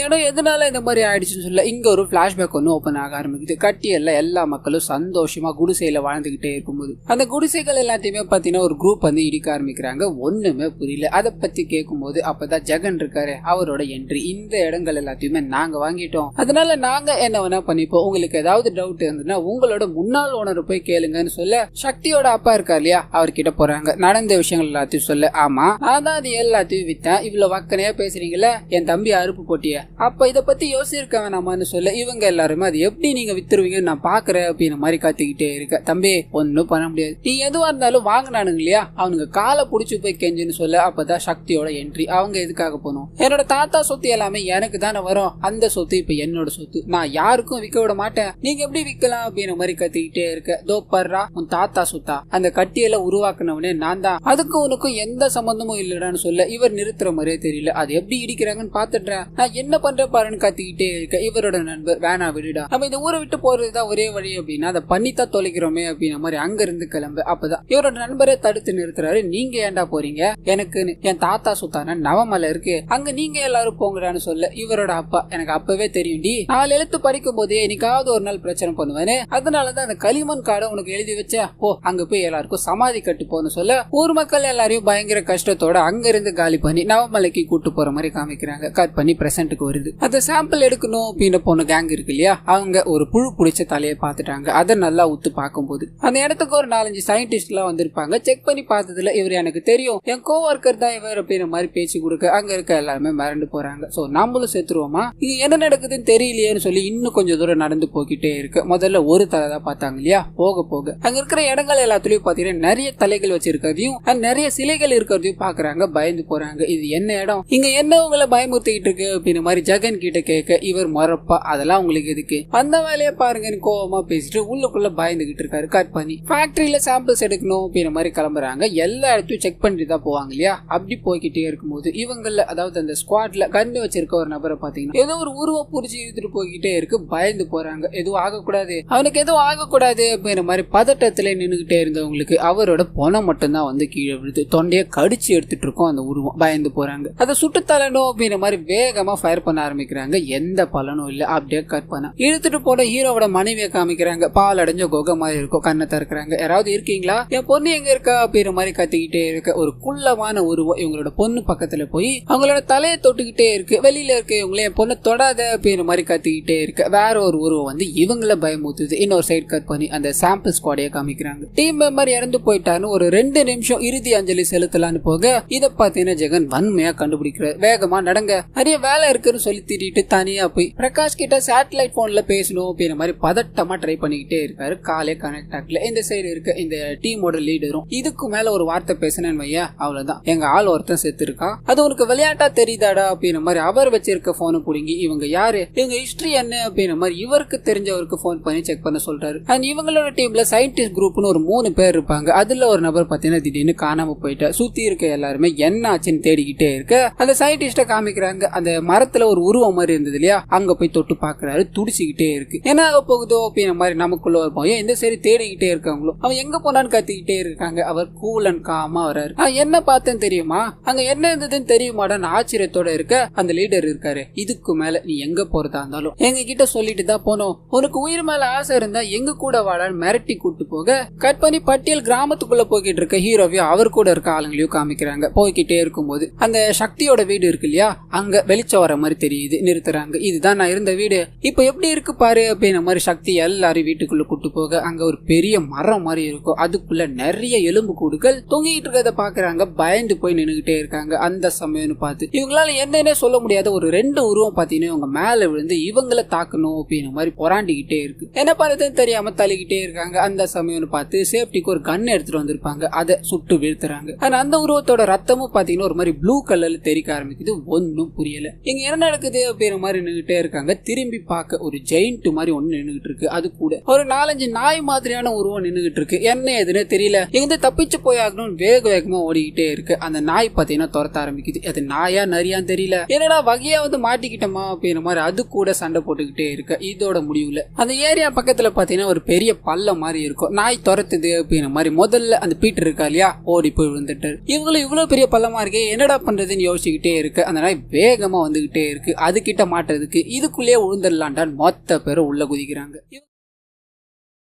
இடம் எதனால இந்த மாதிரி ஆயிடுச்சுன்னு சொல்ல இங்க ஒரு பிளாஷ்பேக் ஒன்னு ஓபன் ஆக ஆரம்பிக்குது. கட்டியல்ல எல்லா மக்களும் சந்தோஷமா குடிசையில வாழ்ந்துகிட்டே இருக்கும்போது அந்த குடிசைகள் எல்லாத்தையுமே பாத்தீங்கன்னா ஒரு குரூப் வந்து இடிக்க ஆரம்பிக்கிறாங்க. ஒண்ணுமே புரியல. அதை பத்தி கேட்கும் போது அப்பதான் ஜெகன் இருக்காரு, அவரோட என்ட்ரி. இந்த இடங்கள் எல்லாத்தையுமே நாங்க வாங்கிட்டோம், அதனால நாங்க என்ன வேணா பண்ணிப்போம், உங்களுக்கு ஏதாவது டவுட் இருந்ததுன்னா உங்களோட முன்னாள் ஓனர் போய் கேளுங்கன்னு சொல்ல சக்தியோட அப்பா இருக்கா இல்லையா அவர்கிட்ட போறாங்க. நடந்த விஷயங்கள் எல்லாத்தையும் சொல்ல, ஆமா நான் தான் அது எல்லாத்தையும் வித்தேன், இவ்வளவு வக்கனையா பேசுறீங்களா, என் தம்பி அறுப்பு போட்டிய அப்ப இத பத்தி யோசிச்சிருக்க வேணாமான்னு சொல்ல இவங்க எல்லாருமே அது எப்படி நீங்க வித்துருவீங்கன்னு நான் பாக்குறேன் அப்படின்னு மாதிரி காத்திக்கிட்டே இருக்க. தம்பி ஒன்னும் பண்ண முடியாது, நீ எதுவா இருந்தாலும் வாங்கினானுங்க இல்லையா அவனுங்க காலை புடிச்சு போய் கெஞ்சுன்னு சொல்ல அப்பதான் சக்தியோட என்ட்ரி. அவங்க எதுக்காக போனோம், என்னோட தாத்தா சொத்து எல்லாமே எனக்கு தானே வரும், அந்த சொத்து இப்ப என்னோட சொத்து, நான் யாருக்கும் விற்க விட மாட்டேன், நீங்க எப்படி விற்கலாம் அப்படின்ற மாதிரி கத்திக்கிட்டே இருக்க. தோ பர்றா உன் தாத்தா சொத்தா, அந்த கட்டியல உருவாக்குனவனே நான் தான், அதுக்கும் உனக்கும் எந்த சம்பந்தமும் இல்லடான்னு சொல்ல இவர் நிறுத்துற மாதிரியே தெரியல. அது எப்படி இடிக்கிறாங்கன்னு பாத்துட்டேன், நான் என்ன பண்ற பாருன்னு கத்திக்கிட்டே இருக்க. இவரோட நண்பர் வேணா விடுடா, நம்ம இந்த ஊரை விட்டு போறதுதான் ஒரே வழி அப்படின்னா அதை பண்ணித்தான் தொலைக்கிறோமே அப்படின்ற மாதிரி அங்க இருந்து கிளம்பு. அப்பதான் இவரோட நண்பரை தடுத்து நிறுத்துறாரு. நீங்க ஏன்டா போறீங்க, எனக்கு என் தாத்தா சொத்தான நவமலை இருக்கு, அங்க நீங்க எல்லாரும் போங்கடான்னு சொல்ல இவரோட அப்பா, எனக்கு அப்பவே தெரியும் டி, 4 எழுத்து படிக்கும் போதே என்னைக்காவது ஒரு நாள் பிரச்சனை பண்ணுவேன்னு, அதனாலதான் அந்த களிமண் காடை உனக்கு எழுதி வச்ச, போ அங்க போய் எல்லாருக்கும் சமாதி கட்டு போன்னு சொல்ல ஊர் மக்கள் எல்லாரையும் பயங்கர கஷ்டத்தோட அங்க இருந்து காலி பண்ணி நவமலைக்கு கூட்டு போற மாதிரி காமிக்கிறாங்க. கட் பண்ணி பிரசன்ட்டுக்கு வருது. அந்த சாம்பிள் எடுக்கணும் அப்படின்னு போன கேங் இருக்கு இல்லையா, அவங்க ஒரு புழு புடிச்ச தலையை பார்த்துட்டாங்க. அதை நல்லா உத்து பார்க்கும்போது அந்த இடத்துக்கு ஒரு 4-5 சயின்டிஸ்ட் எல்லாம் வந்திருப்பாங்க. செக் பண்ணி பார்த்ததுல இவர் எனக்கு தெரியும், என் கோவர்க்கர் தான் இவர் அப்படின்ற மாதிரி பேச்சு கொடுக்க அங்க இருக்க எல்லாருமே மிரண்டு போறாங்க. சோ நம்மளும் செத்துருவோமா, இங்க என்ன நடக்குதுன்னு தெரியலையேன்னு சொல்லி இன்னும் கொஞ்சம் தூரம் நடந்து போய்கிட்டே இருக்கு. முதல்ல ஒரு தலை தான் பார்த்தாங்க இல்லையா, போக போக அங்க இருக்கிற இடங்கள் எல்லாத்துலயும் பாத்தீங்கன்னா நிறைய தலைகள் வச்சிருக்கிறதையும் நிறைய சிலைகள் இருக்கிறதையும் பாக்குறாங்க. பயந்து போறாங்க. இது என்ன இடம், இங்க என்ன உங்களை பயமுறுத்திக்கிட்டு இருக்கு அப்படின்னு மாதிரி ஜெகன் கிட்ட கேட்க இவர் மொறப்பா, அதெல்லாம் உங்களுக்கு எதுக்கு, அந்த வேலையை பாருங்கன்னு கோவமா பேசிட்டு உள்ளுக்குள்ள பயந்துகிட்டு இருக்காரு. கட் பண்ணி ஃபேக்டரியில சாம்பிள்ஸ் எடுக்கணும் அப்படின்ற மாதிரி கிளம்புறாங்க. எல்லா இடத்தையும் செக் பண்ணிட்டு தான் போவாங்க இல்லையா. அப்படி போய்கிட்டே இருக்கும்போது இவங்கள அதாவது அந்த ஸ்குவாட்ல கண்ணு வச்சிருக்க ஒரு நபரை பாத்தீங்கன்னா ஏதோ ஒரு உருவம் புடிச்சு இழுத்துட்டு போய்கிட்டே இருக்கு. பயந்து போறாங்க. எதுவும் ஆகக்கூடாது, அவனுக்கு எதுவும் ஆகக்கூடாது அப்படின்ற மாதிரி பதட்டத்துல நின்னுகிட்டே இருந்தவங்களுக்கு அவரோட பணம் மட்டும்தான் வந்து கீழே விழுது. தொண்டையை கடிச்சு எடுத்துட்டு இருக்கோம் அந்த உருவம். பயந்து போறாங்க. அதை சுட்டு தள்ளணும் அப்படின்ற மாதிரி வேகமா ஃபயர் பண்ண ஆரம்பிக்கிறாங்க. எந்த பலனும் இல்ல. அப்படியே கட் பண்ண இழுத்துட்டு போன ஹீரோவோட மனைவியை காமிக்கிறாங்க. பால் அடைஞ்ச கொகை மாதிரி இருக்கும். கண்ணை திறக்கிறாங்க. யாராவது இருக்கீங்களா, என் பொண்ணு எங்க இருக்கா அப்படின்ற மாதிரி கத்திக்கிட்டே இருக்க ஒரு குள்ளமான உருவம் இவங்களோட பொண்ணு பக்கத்துல போய் அவங்களோட தலையை தொட்டுக்கிட்டே இருக்கு. வெளியில இருக்க இவங்களே என் பொண்ணு தொடாத அப்படின்ற மாதிரி கத்திக்கிட்டே இருக்க வேற ஒரு உருவம் வந்து இவங்கள பயமுறுத்துது. இன்னொரு சைட் கட் பண்ணி அந்த சாம்பிள் ஸ்குவாடையை காமிக்கிறாங்க. டீம் மெம்பர் இறந்து போயிட்டான்னு ஒரு 2 நிமிஷம் இறுதி அஞ்சலி செலுத்தலான்னு போக இதை பார்த்தீங்கன்னா ஜெகன் வன்மையா கண்டுபிடிக்கிறார். வேகமா நடங்க, நிறைய வேலை இருக்குன்னு சொல்லி திட்டிட்டு தனியா போய் பிரகாஷ் கிட்ட சேட்டலைட் போன்ல பேசணும் அப்படின்ற மாதிரி பதட்டமா ட்ரை பண்ணிக்கிட்டே இருக்காரு. காலே கனெக்ட் ஆகல. இந்த சைடு இருக்க இந்த டீமோட லீடரும் இதுக்கு மேல ஒரு வார்த்தை பேசினேன்னு வையா அவ்வளவுதான், எங்க ஆள் ஒருத்தன் செத்து இருக்கான், அது உனக்கு விளையாட்டா தெரியுதாடா அப்படின்ற மாதிரி அவர் வச்சிருக்க போனை புடுங்கி இவங்க யாரு, இவங்க ஹிஸ்டரி என்ன அப்படின்ற மாதிரி இவருக்கு தெரிஞ்சவருக்கு போன் பண்ணி செக் பண்ண சொல்றாரு. அண்ட் இவங்களோட டீம்ல சயின்டிஸ்ட் குரூப்னு ஒரு 3 பேர் இருப்பாங்க. அதுல ஒரு நபர் பாத்தீங்கன்னா திடீர்னு காணாம போயிட்டா. சுத்தி இருக்க எல்லாருமே என்ன ஆச்சுன்னு தேடிக்கிட்டே இருக்க அந்த சயின்டிஸ்ட காமிக்கிறாங்க. அந்த மரத்துல ஒரு உருவம் மாதிரி இருந்தது இல்லையா, அங்க போய் தொட்டு பாக்குறாரு. துடிச்சுக்கிட்டே இருக்கு. என்ன ஆக போகுதோ அப்படின்ற மாதிரி நமக்குள்ள இருப்போம். இந்த சரி தேடிக்கிட்டே இருக்காங்களோ, அவன் எங்க போனான்னு கத்திக்கிட்டே இருக்காங்க. அவர் கூல் அண்ட் காமா வராரு. என்ன பார்த்தேன்னு தெரியுமா, அங்க என்ன இருந்ததுன்னு தெரியுமாடான்னு ஆச்சரியத்தோட இருக்க அந்த லீடர் இருக்காரு. இதுக்கு மேல நீ எங்க போறதா இருந்தாலும் எங்க கிட்ட சொல்லிட்டு தான் போனோம், உனக்கு உயிர் மேல ஆசை இருந்தா எங்க கூட வாடான்னு மிரட்டி கூட்டு போக கட் பண்ணி பட்டியல் கிராமத்துக்குள்ள போய்கிட்டு இருக்க ஹீரோவையும் அவர் கூட இருக்க ஆளுங்களையும் காமிக்கிறாங்க. போய்கிட்டே இருக்கும்போது அந்த சக்தியோட வீடு இருக்கு இல்லையா, அங்க வெளிச்சம் வர மாதிரி தெரியுது. நிறுத்துறாங்க. இதுதான் நான் இருந்த வீடு, இப்ப எப்படி இருக்கு பாரு அப்படின்ற மாதிரி சக்தி எல்லாரும் வீட்டுக்குள்ள கூட்டு போக அங்க ஒரு பெரிய மரம் மாதிரி இருக்கும். அதுக்குள்ள நிறைய எலும்பு கூடுகள் தொங்கிட்டு இருக்கிறத பாக்குறாங்க. பயந்து போய் நின்னுகிட்டே இருக்காங்க. அந்த சமயம்னு பார்த்து இவங்களால என்னன்னே சொல்ல முடியாத ஒரு 2 உருவம் பாத்தீங்கன்னா இவங்க மேல விழுந்து இவங்களை தாக்கணும் அப்படின்ற மாதிரி பொறாண்டிக்கிட்டே இருக்கு. என்ன பண்ணுறதுன்னு தெரியாம தள்ளிக்கிட்டே இருக்காங்க. அந்த சமயம்னு பார்த்து சேஃப்டிக்கு ஒரு கன் எடுத்துட்டு வந்திருப்பாங்க. அதை சுட்டு வீழ்த்துறாங்க. அந்த உருவத்தோட ரத்தமும் பாத்தீங்கன்னா ஒரு மாதிரி ப்ளூ கலர்ல தெரிக்க ஆரம்பிக்குது. ஒன்னும் புரியல. இங்க என்ன நடக்குது அப்படின்ற மாதிரி நின்னுட்டே இருக்காங்க. திரும்பி பார்க்க ஒரு ஜெயிண்ட் மாதிரி ஒண்ணு நின்னுகிட்டு இருக்கு. அது கூட ஒரு 4-5 நாய் மாதிரியான உருவம் நின்னுகிட்டு இருக்கு. என்ன எதுன்னு தெரியல. இங்க தப்பிச்சு போயாகணும் வேக வேகமா ஓடிக்கிட்டே இருக்கு. அந்த நாய் பாத்தீங்கன்னா துரத்த ஆரம்பிக்குது. அது நாயா நரியான்னு தெரியல. என்னடா வகையா வந்து மாட்டிக்கிட்டோமா அப்படின்ற மாதிரி அது கூட சண்டை போட்டுக்கிட்டே இருக்கு. இதோட முடிவுல அந்த ஏரியா பக்கத்துல பாத்தீங்கன்னா ஒரு பெரிய பள்ளம் மாதிரி இருக்கும். நாய் துரத்துது அப்படின்ற மாதிரி முதல்ல அந்த பீட்டர் இருக்கா இல்லையா ஓடி போய் விழுந்துட்டு இவங்களும் இவ்வளவு பெரிய பள்ளமா இருக்கே என்னடா பண்றதுன்னு யோசிச்சுக்கிட்டே இருக்கு. அந்த நாய் வேகமா வந்துகிட்டே இருக்கு. அது கிட்ட மாட்டுறதுக்கு இதுக்குள்ளேயே விழுந்துடலான்டான்னு மொத்த பேரும் உள்ள குதிக்கிறாங்க.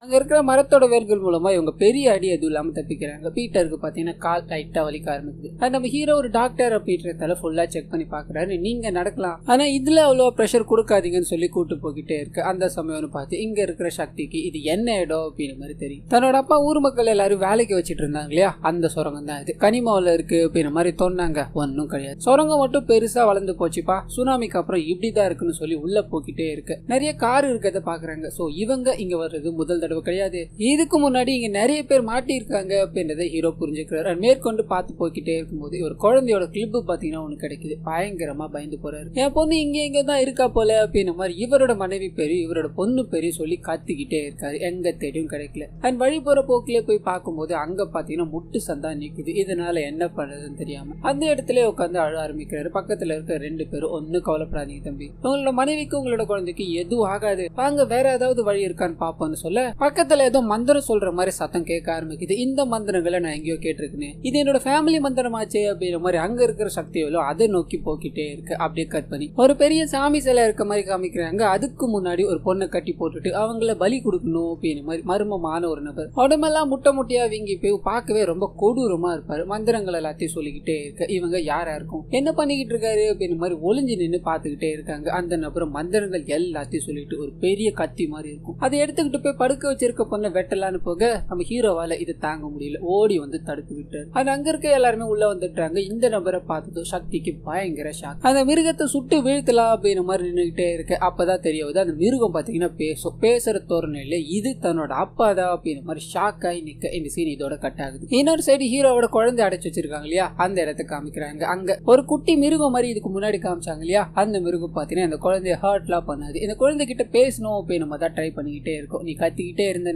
அங்க இருக்கிற மரத்தோட வேர்கள் மூலமா இவங்க பெரிய அடி எதுவும் இல்லாம தப்பிக்கிறாங்க. பீட்டருக்கு பாத்தீங்கன்னா கால் லைட்டா வலிக்க ஆரம்பிக்குது. அது நம்ம ஹீரோ ஒரு டாக்டர் அப்படின்றதால ஃபுல்லா செக் பண்ணி பாக்குறாரு. நீங்க நடக்கலாம், ஆனா இதுல அவ்வளவு ப்ரெஷர் கொடுக்காதீங்கன்னு சொல்லி கூட்டு போய்கிட்டே இருக்கு. அந்த சமயம்னு பார்த்து இங்க இருக்கிற சக்திக்கு இது என்ன இடம் அப்படின்ற மாதிரி தெரியும். தன்னோட அப்பா ஊர் மக்கள் எல்லாரும் வேலைக்கு வச்சிட்டு இருந்தாங்க இல்லையா, அந்த சுரங்கம் தான் இது. கனிமாவில இருக்கு அப்படின்ற மாதிரி தோணுனாங்க. ஒன்னும் கிடையாது, சுரங்கம் மட்டும் பெருசா வளர்ந்து போச்சுப்பா. சுனாமிக்கு அப்புறம் இப்படிதான் இருக்குன்னு சொல்லி உள்ள போய்கிட்டே இருக்கு. நிறைய கார் இருக்கிறத பாக்குறாங்க. சோ இவங்க இங்க வர்றது முதல் கிடையாது. இதுக்கு முன்னாடி இங்க நிறைய பேர் மாட்டி இருக்காங்க அப்படின்றத ஹீரோ புரிஞ்சுக்கிறாரு. மேற்கொண்டு பார்த்து போய்கிட்டே இருக்கும்போது ஒரு குழந்தையோட கிளிப் பாத்தீங்கன்னா ஒண்ணு கிடைக்குது. பயங்கரமா பயந்து போறாரு. என் பொண்ணு இங்க தான் இருக்கா போல அப்படின்ற மாதிரி இவரோட மனைவி பேரு இவரோட பொண்ணு பேரு சொல்லி கத்திக்கிட்டே இருக்காரு. எங்க தேடியும் கிடைக்கல. அண்ட் வழி போற போக்கிலே போய் பார்க்கும்போது அங்க பாத்தீங்கன்னா முட்டு சந்தா நிக்குது. இதனால என்ன பண்றதுன்னு தெரியாம அந்த இடத்துல உட்காந்து அழ ஆரம்பிக்கிறாரு. பக்கத்துல இருக்க ரெண்டு பேரும் ஒண்ணு கவலைப்படாதீங்க தம்பி, உங்களோட மனைவிக்கு உங்களோட குழந்தைக்கு எதுவும் ஆகாது, வாங்க வேற ஏதாவது வழி இருக்கான்னு பாப்போம்னு சொல்ல பக்கத்துல ஏதோ மந்திரம் சொல்ற மாதிரி சத்தம் கேட்க ஆரம்பிக்குது. இந்த மந்திரங்களை நான் எங்கேயோ கேட்டிருக்கேன், இது என்னோட ஃபேமிலி மந்திரமாச்சே அப்படின்ற மாதிரி அங்க இருக்கிற சக்திகளோ அதை நோக்கி போக்கிட்டே இருக்கு. அப்படியே கட் பண்ணி ஒரு பெரிய சாமி சிலை இருக்க மாதிரி காமிக்கிறாங்க. அதுக்கு முன்னாடி ஒரு பொண்ணை கட்டி போட்டுட்டு அவங்கள பலி கொடுக்கணும் அப்படின்ற மாதிரி மர்மமான ஒரு நபர். உடம்பெல்லாம் முட்டையா வீங்கி போய் பார்க்கவே ரொம்ப கொடூரமா இருப்பாரு. மந்திரங்கள் எல்லாத்தையும் சொல்லிக்கிட்டே இருக்கு. இவங்க யாரா இருக்கும், என்ன பண்ணிக்கிட்டு இருக்காரு அப்படின்ற மாதிரி ஒளிஞ்சு நின்று பாத்துக்கிட்டே இருக்காங்க. அந்த நபர் மந்திரங்கள் எல்லாத்தையும் சொல்லிட்டு ஒரு பெரிய கத்தி மாதிரி இருக்கும். அதை எடுத்துக்கிட்டு போய் படுக்க வச்சிருக்க பொண்ணை வெட்டலான்னு போக நம்ம ஹீரோவால இதை தாங்க முடியல. ஓடி வந்து தடுத்து விட்டாரு. அது அங்க இருக்க எல்லாருமே உள்ள வந்துட்டாங்க. இந்த நபரை பார்த்ததும் சக்திக்கு பயங்கர ஷாக். அந்த மிருகத்தை சுட்டு வீழ்த்தலாம் அப்படின்ற மாதிரி நின்றுகிட்டே இருக்கு. அப்பதான் தெரிய வருது அந்த மிருகம் பாத்தீங்கன்னா பேசுற தோரணையில இது தன்னோட அப்பா தான் அப்படின்ற மாதிரி ஷாக் ஆகி நிக்க இந்த சீன் இதோட கட் ஆகுது. இன்னொரு சைடு ஹீரோவோட குழந்தை அடைச்சு வச்சிருக்காங்க இல்லையா, அந்த இடத்தை காமிக்கிறாங்க. அங்க ஒரு குட்டி மிருகம் மாதிரி இதுக்கு முன்னாடி காமிச்சாங்க இல்லையா, அந்த மிருகம் பாத்தீங்கன்னா இந்த குழந்தைய ஹர்ட்லாம் பண்ணாது. இந்த குழந்தை கிட்ட பேசணும் அப்படின்னு நம்ம தான் ட்ரை பண்ணிக்கிட்டே இருக்கோம். நீ கத்திக்கிட்டே இருந்தேன்னு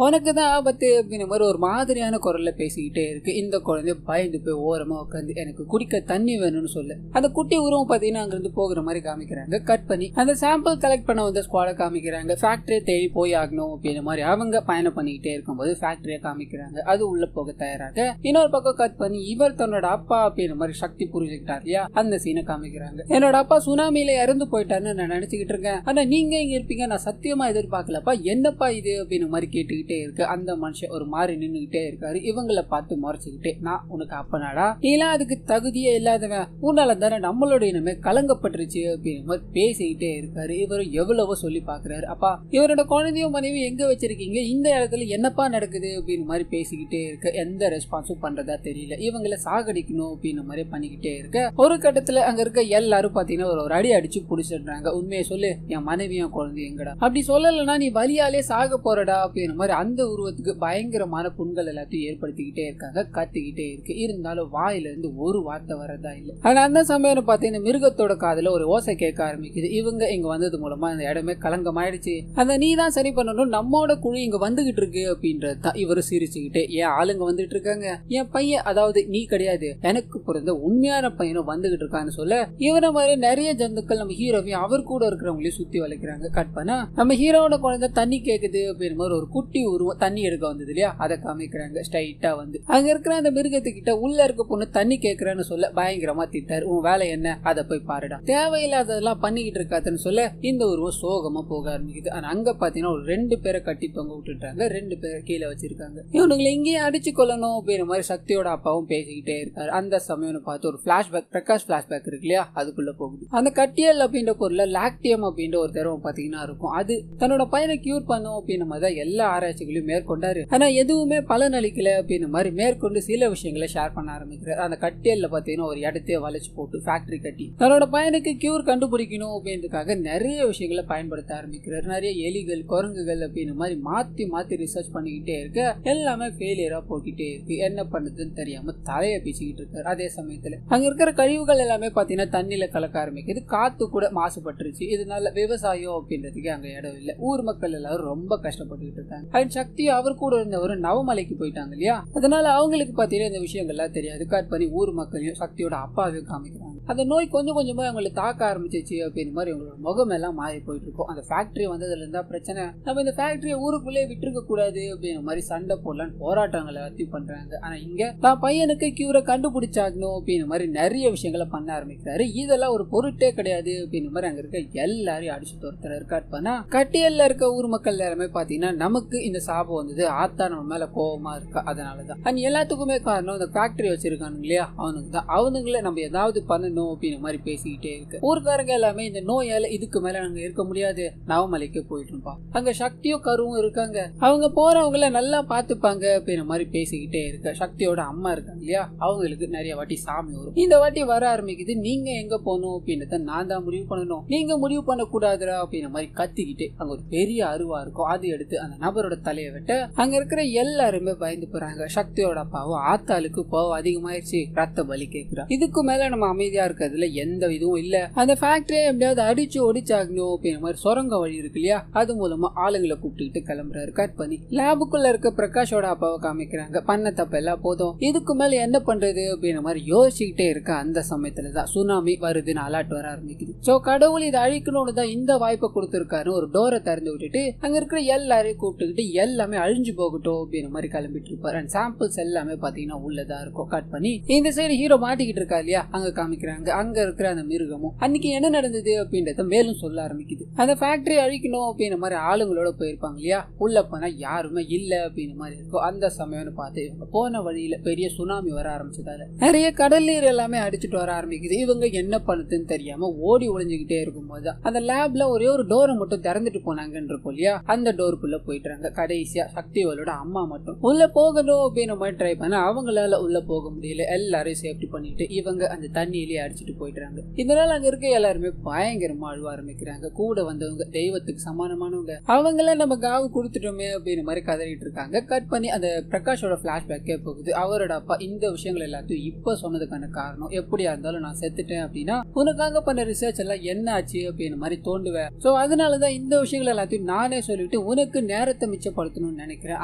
உனக்கு தான் ஆபத்து அப்படின்ற மாதிரி ஒரு மாதிரியான குரல்ல பேசிக்கிட்டே இருக்கு. இந்த குழந்தை பயந்து போய் ஓரமா உட்காந்து எனக்கு குடிக்க தண்ணி வேணும்னு சொல்ல அந்த குட்டி உருவம் பாத்தீங்கன்னா அங்க இருந்து போகிற மாதிரி காமிக்கிறாங்க. கட் பண்ணி அந்த சாம்பிள் கலெக்ட் பண்ண வந்த ஸ்குவாட காமிக்கிறாங்க. ஃபேக்டரியை தேடி போய் ஆகணும் அப்படின்ற மாதிரி அவங்க பயணம் பண்ணிக்கிட்டே இருக்கும்போது ஃபேக்டரியை காமிக்கிறாங்க. அது உள்ள போக தயாராக இன்னொரு பக்கம் கட் பண்ணி இவர் தன்னோட அப்பா அப்படின்ற மாதிரி சக்தி புரிஞ்சுக்கிட்டார் இல்லையா, அந்த சீனை காமிக்கிறாங்க. என்னோட அப்பா சுனாமியில இறந்து போயிட்டாருன்னு நான் நினைச்சுக்கிட்டு இருக்கேன், ஆனா நீங்க இங்க இருப்பீங்க நான் சத்தியமா எதிர்பார்க்கலப்பா, என்னப்பா இது அப்படின்னு மாதிரி கேட்டுக்கிட்டே இருக்கு. அந்த மனுஷன் ஒரு மாதிரி நின்னுகிட்டே இருக்காரு. இவங்களை பார்த்து முறைச்சுக்கிட்டே நான் உனக்கு அப்பனாடா, நீலாம் அதுக்கு தகுதியே இல்லாதவன், உன்னால தானே நம்மளோட இனமே கலங்கப்பட்டுருச்சு அப்படின்னு மாதிரி பேசிக்கிட்டே இருக்காரு. இவரு எவ்வளவோ சொல்லி பாக்குறாரு. அப்பா இவரோட குழந்தையும் மனைவி எங்க வச்சிருக்கீங்க, இந்த இடத்துல என்னப்பா நடக்குது அப்படின்னு மாதிரி பேசிக்கிட்டே இருக்க. எந்த ரெஸ்பான்ஸும் பண்றதா தெரியல. இவங்களை சாகடிக்கணும் அப்படின்னு மாதிரி பண்ணிக்கிட்டே இருக்க. ஒரு கட்டத்துல அங்க இருக்க எல்லாரும் பாத்தீங்கன்னா ஒரு அடி அடிச்சு புடிச்சிடுறாங்க. உண்மையை சொல்லு, என் மனைவியும் குழந்தை எங்கடா, அப்படி சொல்லலைன்னா நீ வலியாலே சாக போறடா அப்படின்னு மாதிரி அந்த உருவத்துக்கு பயங்கரமான புண்கள் எல்லாத்தையும் ஏற்படுத்திக்கிட்டே இருக்காங்க. கத்திக்கிட்டே இருக்கு. இருந்தாலும் வாயில இருந்து ஒரு வார்த்தை வரதா இல்லை. ஆனா அந்த சமயம் பார்த்தீங்கன்னா மிருகத்தோட காதுல ஒரு ஓசை கேட்க ஆரம்பிக்குது. இவங்க இங்க வந்தது மூலமா அந்த இடமே கலங்கமாயிடுச்சு, அந்த நீ தான் சரி பண்ணணும், நம்மோட குழி இங்க வந்துகிட்டு இருக்கு அப்படின்றது தான். இவரு சிரிச்சுக்கிட்டே என் ஆளுங்க வந்துட்டு இருக்காங்க, என் பையன் அதாவது நீ கிடையாது, எனக்கு பிறந்த உண்மையான பையனும் வந்துகிட்டு இருக்கான்னு சொல்ல இவரை மாதிரி நிறைய ஜந்துக்கள் நம்ம ஹீரோவையும் அவர் கூட இருக்கிறவங்களையும் சுத்தி வளைக்கிறாங்க. கட் பண்ணா நம்ம ஹீரோவோட குழந்தை தண்ணி கேக்குது அப்படின்னு மாதிரி ஒரு குட்டி உருவம் தண்ணி எடுக்க வந்தது இல்லையா, அதை காமிக்கிறாங்க. ஸ்ட்ரைட்டா வந்து அங்க இருக்கிற அந்த மிருகத்துக்கிட்ட உள்ள இருக்க பொண்ணு தண்ணி கேட்கறேன்னு சொல்ல பயங்கரமா திட்டாரு. உன் வேலை என்ன, அதை போய் பாருடா, தேவையில்லாததெல்லாம் பண்ணிக்கிட்டு இருக்காதுன்னு சொல்ல இந்த உருவம் சோகமா போக ஆரம்பிக்குது. ஆனா அங்க பாத்தீங்கன்னா ஒரு 2 பேரை கட்டி தொங்க விட்டுட்டாங்க. 2 பேரை கீழே வச்சிருக்காங்க. இவனுங்களை இங்கேயே அடிச்சு கொள்ளணும் அப்படின்ற மாதிரி சக்தியோட அப்பாவும் பேசிக்கிட்டே இருக்காரு. அந்த சமயம் பார்த்து ஒரு பிளாஷ்பேக், பிரகாஷ் பிளாஷ்பேக் இருக்கு இல்லையா, அதுக்குள்ள போகுது. அந்த கட்டியல் அப்படின்ற பொருள்ல லாக்டியம் அப்படின்ற ஒரு திரவம் பாத்தீங்கன்னா இருக்கும். அது தன்னோட பையனை கியூர் பண்ணும் அப்படின்ற மாதிரி எல்லா ஆராய்ச்சிகளையும் மேற்கொண்டாரு. ஆனா எதுவுமே பலன் அளிக்கல அப்படின்னு மாதிரி மேற்கொண்டு சில விஷயங்களை ஷேர் பண்ண ஆரம்பிக்கிறார். அந்த கட்டியல்ல பாத்தீங்கன்னா ஒரு இடத்தையே வளைச்சு போட்டு ஃபேக்டரி கட்டி தன்னோட பையனுக்கு கியூர் கண்டுபிடிக்கணும் அப்படின்றதுக்காக நிறைய விஷயங்களை பயன்படுத்த ஆரம்பிக்கிறார். நிறைய எலிகள், குரங்குகள் அப்படின்னு மாதிரி மாத்தி மாத்தி ரிசர்ச் பண்ணிக்கிட்டே இருக்க எல்லாமே ஃபெயிலியரா போய்கிட்டே இருக்கு. என்ன பண்ணுதுன்னு தெரியாம தலையை பீச்சிக்கிட்டு இருக்காரு. அதே சமயத்துல அங்க இருக்கிற கழிவுகள் எல்லாமே பாத்தீங்கன்னா தண்ணியில கலக்க ஆரம்பிக்குது. காத்து கூட மாசுபட்டுருச்சு. இதனால விவசாயம் அப்படின்றதுக்கு அங்க இடம் இல்லை. ஊர் மக்கள் எல்லாரும் ரொம்ப கஷ்டப்பட்டுக்கிட்டு இருக்காங்க. அண்ட் சக்தியும் அவர் கூட இருந்தவர் நவமலைக்கு போயிட்டாங்க இல்லையா, அதனால அவங்களுக்கு பாத்தீங்கன்னா இந்த விஷயங்கள்லாம் தெரியாது. கட் பண்ணி ஊர் மக்களையும் சக்தியோட அப்பாவையும் காமிக்கிறாங்க. அந்த நோய் கொஞ்சம் கொஞ்சமா அவங்களை தாக்க ஆரம்பிச்சிச்சு அப்படின்னு மாதிரி அவங்களோட முகம் எல்லாம் மாறி போயிட்டு இருக்கும். அந்த ஃபேக்டரி வந்ததுல இருந்தா பிரச்சனை, நம்ம இந்த ஃபேக்டரியை ஊருக்குள்ளே விட்டுருக்க கூடாது அப்படிங்கிற மாதிரி சண்டை போடலான்னு போராட்டங்களை எல்லாத்தையும் பண்றாங்க. ஆனா இங்க தான் பையனுக்கு கியூரை கண்டுபிடிச்சாகணும் அப்படிங்கிற மாதிரி நிறைய விஷயங்களை பண்ண ஆரம்பிக்கிறாரு. இதெல்லாம் ஒரு பொருட்டே கிடையாது அப்படிங்கிற மாதிரி அங்க இருக்க எல்லாரையும் அடிச்சு துரத்துறாரு. கட் பண்ணா கட்டியல்ல இருக்க ஊர் மக்கள் எல்லாருமே பாத்தீங்கன்னா நமக்கு இந்த சாபம் வந்தது, ஆத்தா நம்ம மேல கோபமா இருக்கா, அதனாலதான். அண்ட் எல்லாத்துக்குமே காரணம் இந்த ஃபேக்டரி வச்சிருக்கானுங்க இல்லையா, அவனுக்கு தான். அவனுங்கள நம்ம ஏதாவது பண்ணணும் அப்படிங்கிற மாதிரி பேசிக்கிட்டே இருக்கு. ஊர்க்காரங்க எல்லாமே இந்த நோயால இதுக்கு மேல நாங்க இருக்க முடியாது, நவமலைக்கு போயிட்டு இருப்போம். அங்க சக்தியும் கருவும் இருக்காங்க, அவங்க போறவங்கள நல்லா பாத்துப்பாங்க அப்படிங்கிற மாதிரி பேசிக்கிட்டே இருக்கு. சக்தியோட அம்மா இருக்காங்க இல்லையா, அவங்களுக்கு நிறைய வாட்டி சாமி வரும். இந்த வாட்டி வர ஆரம்பிக்குது. நீங்க எங்க போகணும் அப்படின்றத நான் தான் முடிவு பண்ணணும், நீங்க முடிவு பண்ண கூடாதுரா அப்படிங்கிற மாதிரி கத்திக்கிட்டு அங்க ஒரு பெரிய அருவா இருக்கும், அது எடுத்து அந்த நபரோட தலையை விட்டு அங்க இருக்கிற எல்லாருமே பயந்து போறாங்க. சக்தியோட அப்பாவும் ஆத்தாளுக்கு கோவம் அதிகமாயிருச்சு, ரத்த பலி கேட்கிறா. இதுக்கு மேல நம்ம அமைதியா இருக்கிறதுல எந்த இதுவும் இல்ல, அந்த ஃபேக்டரியை எப்படியாவது அடிச்சு ஒடிச்சாகணும் அப்படிங்கிற மாதிரி சுரங்க வழி இருக்கு இல்லையா, அது மூலமா ஆளுங்களை கூப்பிட்டுக்கிட்டு கிளம்புறாரு. கட் பண்ணி லேபுக்குள்ள இருக்க பிரகாஷோட அப்பாவை காமிக்கிறாங்க. பண்ண தப்பு எல்லாம் போதும், இதுக்கு மேல என்ன பண்றது அப்படிங்கிற மாதிரி யோசிச்சுக்கிட்டே இருக்க அந்த சமயத்துலதான் சுனாமி வருதுன்னு அலர்ட் வர ஆரம்பிக்குது. சோ கடவுள் இதை அழிக்கணும்னு தான் இந்த வாய்ப்பை கொடுத்திருக்காரு. ஒரு டோரை திறந்து விட்டுட்டு அங்க இருக்கிற எல்லாரையும் கூப்பிட்டுக்கிட்டு எல்லாமே அழிஞ்சு போகட்டும் அப்படிங்கிற மாதிரி கிளம்பிட்டு இருப்பாரு. அண்ட் சாம்பிள்ஸ் எல்லாமே பாத்தீங்கன்னா உள்ளதா இருக்கும். கட் பண்ணி இந்த சைடு ஹீரோ மாட்டிக்கிட்டு இருக்கா இல்லையா, அங்க காமிக்கிறாங்க. அங்க இருக்கிற அந்த மிருகமும் அன்னைக்கு என்ன நடந்தது அப்படின்றத மேலும் சொல்ல ஆரம்பிக்குது. அந்த ஃபேக்டரி அழிக்கணும் அப்படிங்கிற மாதிரி ஆளுங்களோட போயிருப்பாங்க இல்லையா, உள்ள போனா யாருமே இல்ல அப்படிங்கிற மாதிரி இருக்கும். அந்த சமயம்னு பார்த்து இவங்க போன வழியில பெரிய சுனாமி வர ஆரம்பிச்சதால நிறைய கடல் நீர் எல்லாமே அடிச்சுட்டு வர ஆரம்பிக்குது. இவங்க என்ன பண்ணுதுன்னு தெரியாம ஓடி ஒளிஞ்சுக்கிட்டே இருக்கும்போது அந்த லேப்ல ஒரே ஒரு டோரை மட்டும் திறந்துட்டு போனாங்கன்னு இருக்கும் இல்லையா, அந்த டோருக்குள்ள போயிட்டாங்க. கடைசியா சக்திவலோட அம்மா மட்டும் உள்ள போகணும் அப்படிங்கிற மாதிரி ட்ரை பண்ண அவங்களால உள்ள போக முடியல. எல்லாரையும் சேஃப்டி பண்ணிட்டு இவங்க அந்த தண்ணியிலேயே அடிச்சுட்டு போயிடுறாங்க. இதனால அங்க இருக்க எல்லாருமே பயங்கரமா அழுவ ஆரம்பிக்கிறாங்க. கூட வந்தவங்க தெய்வத்துக்கு சமானமானவங்க, அவங்கள நம்ம காவு கொடுத்துட்டோமே அப்படிங்கிற மாதிரி கதறிட்டு இருக்காங்க. கட் பண்ணி அந்த பிரகாஷோட பிளாஷ்பேக்கே போகுது. அவரோட அப்பா இந்த விஷயங்கள் எல்லாத்தையும் இப்ப சொன்னதுக்கான காரணம், எப்படியா இருந்தாலும் நான் செத்துட்டேன் அப்படின்னா உனக்காக பண்ண ரிசர்ச் எல்லாம் என்ன ஆச்சு அப்படிங்கிற மாதிரி தோண்டுவேன். சோ அதனாலதான் இந்த விஷயங்கள் எல்லாத்தையும் நானே சொல்லிட்டு உனக்கு நேரத்தை மிச்சப்படுத்தணும்னு நினைக்கிறேன்.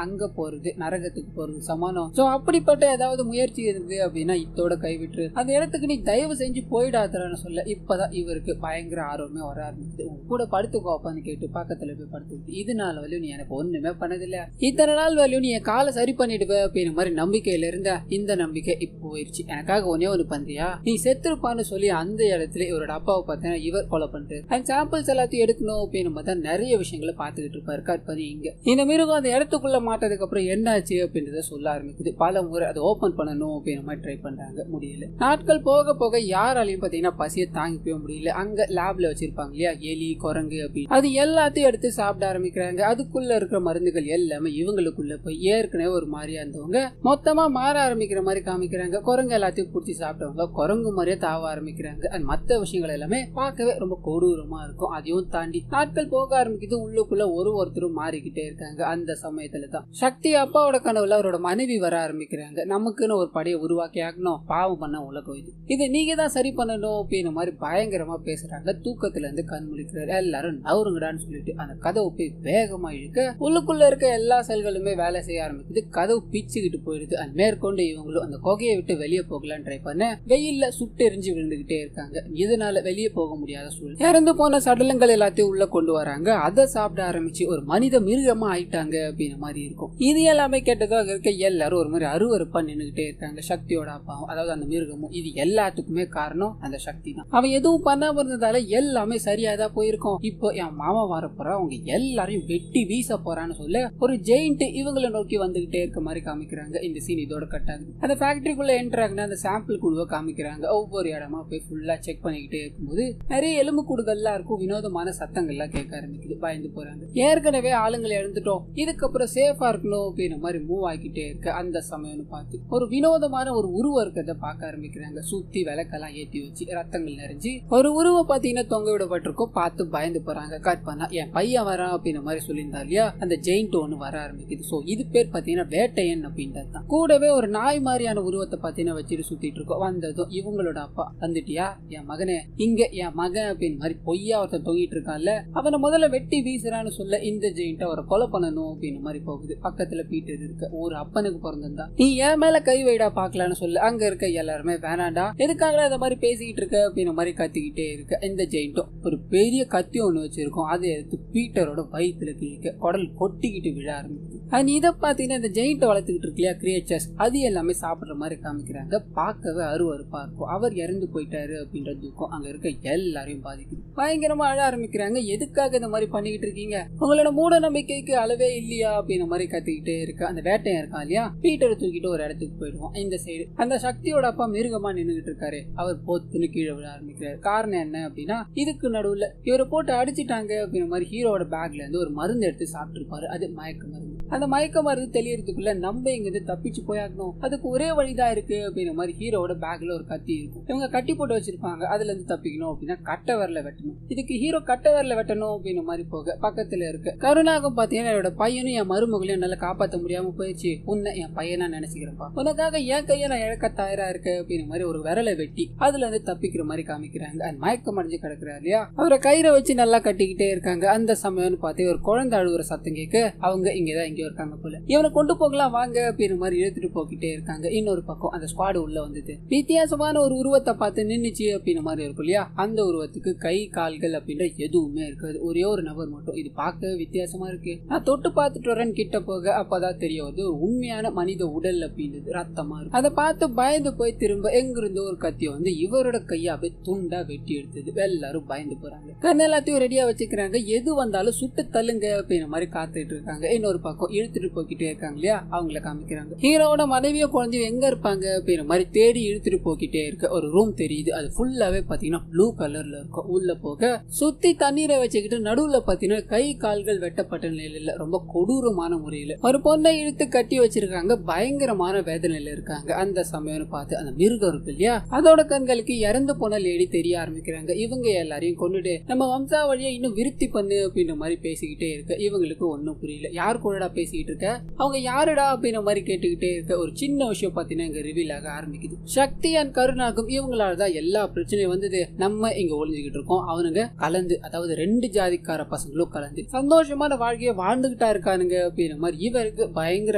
அங்க போறது நரகத்துக்கு போறது சமானம். சோ அப்படிப்பட்ட ஏதாவது முயற்சி இருந்து அப்படின்னா இதோட கைவிட்டு அந்த இடத்துக்கு நீ தயவு செஞ்சு போயிடாதன்னு சொல்ல இப்பதான் இவருக்கு பயங்கர ஆர்வமே வர ஆரம்பிக்குது. கூட படுத்துக்கோப்பான்னு கேட்டு பக்கத்துல போய் படுத்துக்கிட்டு, இதனால வரையும் நீ எனக்கு ஒண்ணுமே பண்ணதில்ல, இத்தனை நாள் வரையும் நீ என் காலை சரி பண்ணிடுவே அப்படிங்கிற மாதிரி நம்பிக்கையில இருந்த இந்த நம்பிக்கை இப்போ போயிடுச்சு. எனக்காக ஒன்னே ஒண்ணு பண்றியா, நீ செத்துருப்பான்னு சொல்லி அந்த இடத்துல இவரோட அப்பாவை பார்த்தீங்கன்னா இவர் கொலை பண்ணிட்டு அந்த சாம்பிள்ஸ் எல்லாத்தையும் எடுக்கணும் அப்படின்னு பார்த்தா நிறைய விஷயங்களை பார்த்துக்கிட்டு இருப்பாரு. கட் பண்ணி இங்க இந்த மிருகம் அந்த இடத்துக்குள்ள மாட்டதுக்கு அப்புறம் என்னாச்சு அப்படின்றத சொல்ல ஆரம்பிக்குது. பல முறை அதை ஓபன் பண்ணணும் அப்படிங்கிற மாதிரி ட்ரை பண்றாங்க, முடியல. நாட்கள் போக போக யாராலையும் பாத்தீங்கன்னா பசியை தாங்கிக்கவே முடியல. அங்க லேப்ல வச்சிருப்பாங்க இல்லையா எலி குரங்கு அப்படின்னு, அது எல்லாத்தையும் எடுத்து சாப்பிட ஆரம்பிக்கிறாங்க. அதுக்குள்ள இருக்கிற மருந்துகள் எல்லாமே இவங்களுக்குள்ள போய் ஏற்கனவே ஒரு மாதிரியா இருந்தவங்க மொத்தமா மாற ஆரம்பிக்கிற மாதிரி காமிக்கிறாங்க. குரங்கு எல்லாத்தையும் பிடிச்சி சாப்பிட்டவங்க குரங்கு மாதிரியே தாவ ஆரம்பிக்கிறாங்க. அண்ட் மற்ற விஷயங்கள் எல்லாமே பார்க்கவே ரொம்ப கொடூரமா இருக்கும். அதையும் தாண்டி நாட்கள் போக ஆரம்பிக்குது. உள்ளுக்குள்ள ஒருத்தரும் மாறிக்கிட்டே இருக்காங்க. அந்த சமயத்துல தான் சக்தி அப்பாவோட கனவுல அவரோட மனைவி வர ஆரம்பிக்கிறாங்க. நமக்குன்னு ஒரு படையை உருவாக்கி ஆகணும், பாவம் பண்ண உலகம் இது நீங்க தான் சரி பண்ணணும் அப்படிங்கிற மாதிரி பயங்கரமா பேசுறாங்க. தூக்கத்துல இருந்து கண் முழிக்கிறாரு. எல்லாரும் நவருங்கடான்னு சொல்லிட்டு அந்த கதவு போய் வேகமா இழுக்க உள்ளுக்குள்ள இருக்க எல்லா செல்களுமே வேலை செய்ய ஆரம்பிக்குது. கதவு பிச்சுக்கிட்டு போயிடுது. அண்ட் மேற்கொண்டு இவங்களும் அந்த கொகையை விட்டு வெளியே போகலான்னு ட்ரை பண்ண வெயில்ல சுட்டு எரிஞ்சு விழுந்துகிட்டே இருக்காங்க. இதனால வெளியே போக முடியாத சூழல். இறந்து போன சடலங்கள் எல்லாத்தையும் உள்ள கொண்டு வராங்க. அதை சாப்பிட ஆரம்பிச்சு ஒரு மனித மிருகமா ஆயிட்டாங்க அப்படிங்கிற மாதிரி இருக்கும். இது எல்லாமே கேட்டதாக இருக்க எல்லாரும் ஒரு மாதிரி அருவருப்பா நின்றுகிட்டே இருக்காங்க. சக்தியோட அப்பாவும் அதாவது அந்த மிருகமும், இது எல்லாத்துக்குமே காரணம் அந்த சக்தி தான். அவன் எதுவும் பண்ணாம இருந்ததால எல்லாமே சரியாதான் போயிருக்கும். இப்போ என் மாமா வரப்போற அவங்க எல்லாரையும் வெட்டி வீச போறான்னு சொல்ல ஒரு ஜெயிண்ட் இவங்களை நோக்கி வந்துகிட்டே இருக்க மாதிரி காமிக்கிறாங்க. இந்த சீன் இதோட கட் ஆகுது. அந்த ஃபேக்டரிக்குள்ள என்டர் ஆகுனா அந்த சாம்பிள் குழுவை காமிக்கிறாங்க. ஒவ்வொரு இடமா போய் ஃபுல்லா செக் பண்ணிக்கிட்டே இருக்கும்போது நிறைய எலும்பு கூடுகள்லாம் இருக்கும். வினோதமான சத்தங்கள்லாம் கேட்க ஆரம்பிக்குது. பயந்து போறாங்க. ஏற்கனவே ஆளுங்களை எழுந்துட்டோம், இதுக்கப்புறம் சேஃபா இருக்கணும் அப்படின்ற மாதிரி மூவ் ஆகிட்டே இருக்க அந்த சமயம்னு பார்த்து ஒரு வினோதமான ஒரு உருவம் இருக்கிறத பார்க்க ஆரம்பிக்கிறாங்க. சுத்தி விளக்கெல்லாம் ஏற்றி வச்சு ரத்தங்கள் நிறைஞ்சு ஒரு உருவம் பாத்தீங்கன்னா தொங்க விடப்பட்டிருக்கும். பார்த்து பயந்து போறாங்க. கட் பண்ணா என் பையன் வரான் அப்படின்ற மாதிரி சொல்லியிருந்தா இல்லையா, அந்த ஜெயிண்ட் ஒன்று வர ஆரம்பிக்குது. ஸோ இது பேர் பார்த்தீங்கன்னா வேட்டையன் அப்படின்றது தான். கூடவே ஒரு நாய் மாதிரியான உருவத்தை பார்த்தீங்கன்னா வச்சுட்டு சுத்திட்டு இருக்கோம். வந்ததும் இவங்களோட அப்பா, வந்துட்டியா என் மகனே, இங்க என் மகன் அப்படின்னு மாதிரி பொய்யா ஒருத்தன் தொங்கிட்டு இருக்கான்ல, அவனை முதல்ல வெட்டி வீசுறான்னு சொல்ல இந்த ஜெயிண்ட் அவரை கொலை பண்ணணும் அப்படின்னு மாதிரி போகுது. பக்கத்துல பீட்டர் இருக்க, ஒரு அப்பனுக்கு பிறந்திருந்தா நீ என் மேல கை வைடா பாக்கலான்னு சொல்ல அங்க இருக்க எல்லாருமே வேணாண்டா, எதுக்காக அதை மாதிரி பேசிக்கிட்டு இருக்க அப்படின்ற மாதிரி கத்திக்கிட்டே இருக்க. இந்த ஜெயிண்ட்டும் ஒரு பெரிய கத்தி ஒண்ணு வச்சிருக்கோம், அதை எடுத்து பீட்டரோட வயிற்றுல கிழிக்க குடல் கொட்டிக்கிட்டு விழ ஆரம்பிக்குது. இதை பாத்தீங்கன்னா இந்த ஜெயிண்ட் வளர்த்துக்கிட்டு இருக்கு இல்லையா கிரியேச்சர்ஸ், அது எல்லாமே சாப்பிடுற மாதிரி காமிக்கிறாங்க. பார்க்கவே அருவருப்பா இருக்கும். அவர் இறந்து போயிட்டாரு அப்படின்ற துக்கம் அங்க இருக்க எல்லாரையும் பாதிக்குது. பயங்கரமா அழ ஆரம்பிக்கிறாங்க. எதுக்காக இந்த மாதிரி பண்ணிக்கிட்டு இருக்கீங்க, உங்களோட மூட நம்பிக்கைக்கு அளவே இல்லையா அப்படின்ற மாதிரி கத்திக்கிட்டே இருக்கு. அந்த வேட்டையா இருக்கான் இல்லையா, பீட்டரை தூக்கிட்டு ஒரு இடத்துக்கு போயிடுவோம். இந்த சைடு அந்த சக்தியோட அப்பா மிருகமா நின்றுகிட்டு இருக்காரு. அவர் போத்துன்னு கீழே விழ ஆரம்பிக்கிறாரு. காரணம் என்ன அப்படின்னா, இதுக்கு நடுவுல இவரை போட்டு அடிச்சுட்டாங்க அப்படின்ற மாதிரி ஹீரோட பேக்ல இருந்து ஒரு மருந்து எடுத்து சாப்பிட்டு இருப்பாரு. அது மயக்க மருந்து. அந்த மயக்க மருந்து தெளியறதுக்குள்ள நம்ம இங்க தப்பிச்சு போயாகணும், அதுக்கு ஒரே வழிதான் இருக்கு அப்படின்ற மாதிரி ஹீரோட பேக்ல ஒரு கத்தி இருக்கும். இவங்க கட்டி போட்டு வச்சிருப்பாங்க. அதுல இருந்து தப்பிக்கணும் அப்படின்னா கட்டை வரல வெட்டணும். இதுக்கு ஹீரோ கட்டை வரல வெட்டணும் அப்படின்ற மாதிரி போக பக்கத்துல இருக்கு கருணாகம் பாத்தீங்கன்னா, என்னோட பையனும் என் மருமகளையும் என்னால காப்பாற்ற முடியாம போயிடுச்சு, உன்னை என் பையனா நினைச்சுக்கிறப்பா, உனக்காக என் கையை நான் இழக்க தயாரா இருக்கு அப்படின்ற மாதிரி ஒரு விரலை வெட்டி அதுல இருந்து தப்பிக்கிற மாதிரி காமிக்கிறாங்க. அந்த மயக்கம் அடைஞ்சு கிடக்குறாரு இல்லையா, அவரை கயிறை வச்சு நல்லா கட்டிக்கிட்டே இருக்காங்க. அந்த சமயம்னு பார்த்து ஒரு குழந்தை அழுகுற சத்தம் கேட்க அவங்க இங்கதான் எங்கேயோ இருக்காங்க போல. இவனை கொண்டு போகலாம் வாங்க அப்படின்ற மாதிரி இழுத்துட்டு போக்கிட்டே இருக்காங்க. இன்னொரு பக்கம் அந்த ஸ்குவாடு உள்ள வந்தது. வித்தியாசமான ஒரு உருவத்தை பார்த்து நின்னுச்சு அப்படின்ற மாதிரி இருக்கும் இல்லையா, அந்த உருவத்துக்கு கை கால்கள் அப்படின்ற எதுவுமே இருக்காது. ஒரே ஒரு நபர் மட்டும். இது பார்க்க வித்தியாசமா இருக்கு. நான் தொட்டு பார்த்துட்டு வரேன்னு கிட்ட போக அப்பதான் தெரிய வருது உண்மையான மனித உடல் அப்படின்றது ரத்தமா இருக்கு. அதை பார்த்து பயந்து போய் திரும்ப எங்கிருந்து ஒரு கத்திய வந்து இவரோட கையை அப்படியே துண்டா வெட்டி எடுத்தது. எல்லாரும் பயந்து போறாங்க. கண்ணு எல்லாத்தையும் ரெடியா வச்சுக்கிறாங்க. எது வந்தாலும் சுட்டு தள்ளுங்க அப்படின்ற மாதிரி காத்துட்டு இருக்காங்க. இன்னொரு பக்கம் இழுத்துட்டு போய்கிட்டே இருக்காங்க இல்லையா, அவங்கள காமிக்கிறாங்க. ஹீரோவோட மனைவியோ குழந்தையும் எங்க இருப்பாங்க அப்படின்ற மாதிரி தேடி இழுத்துட்டு போய்கிட்டே இருக்க ஒரு ரூம் தெரியுது. அது ஃபுல்லாவே பாத்தீங்கன்னா ப்ளூ கலர்ல இருக்கும். உள்ள போக சுத்தி தண்ணீரை வச்சுக்கிட்டு நடுவுல பாத்தீங்கன்னா கை கால்கள் வெட்டப்பட்ட நிலையில ரொம்ப கொடூரமான முறையில ஒரு பொண்ணை இழுத்து கட்டி வச்சிருக்காங்க. பயங்கரமான வேதனையில இருக்காங்க. அந்த சமயம்னு பார்த்து அந்த மிருகம் இருக்கு இல்லையா, அதோட கண்களுக்கு இறந்து போன லேடி தெரிய ஆரம்பிக்கிறாங்க. இவங்க எல்லாரையும் கொண்டுட்டு நம்ம வம்சாவழியை இன்னும் விருத்தி பண்ணு அப்படின்ற மாதிரி பேசிக்கிட்டே இருக்க இவங்களுக்கு ஒன்னும் புரியல. யார் கூடடா பேசிக்கிட்டு இருக்க, அவங்க யாருடா அப்படின்ற மாதிரி கேட்டுக்கிட்டே இருக்க ஒரு சின்ன விஷயம் பாத்தீங்கன்னா இங்க ரிவீல் ஆக ஆரம்பிக்குது. சக்தி அண்ட் கருணாகும் இவங்களாலதான் எல்லா பிரச்சனையும் வந்தது. நம்ம இங்க ஒளிஞ்சுக்கிட்டு இருக்கோம். அவனுங்க கலந்து, அதாவது ரெண்டு ஜாதிக்கார பசங்களும் கலந்து சந்தோஷமான வாழ்க்கையை வாழ்ந்துகிட்டா இருக்கானுங்க அப்படின்ற மாதிரி இவருக்கு பயங்கர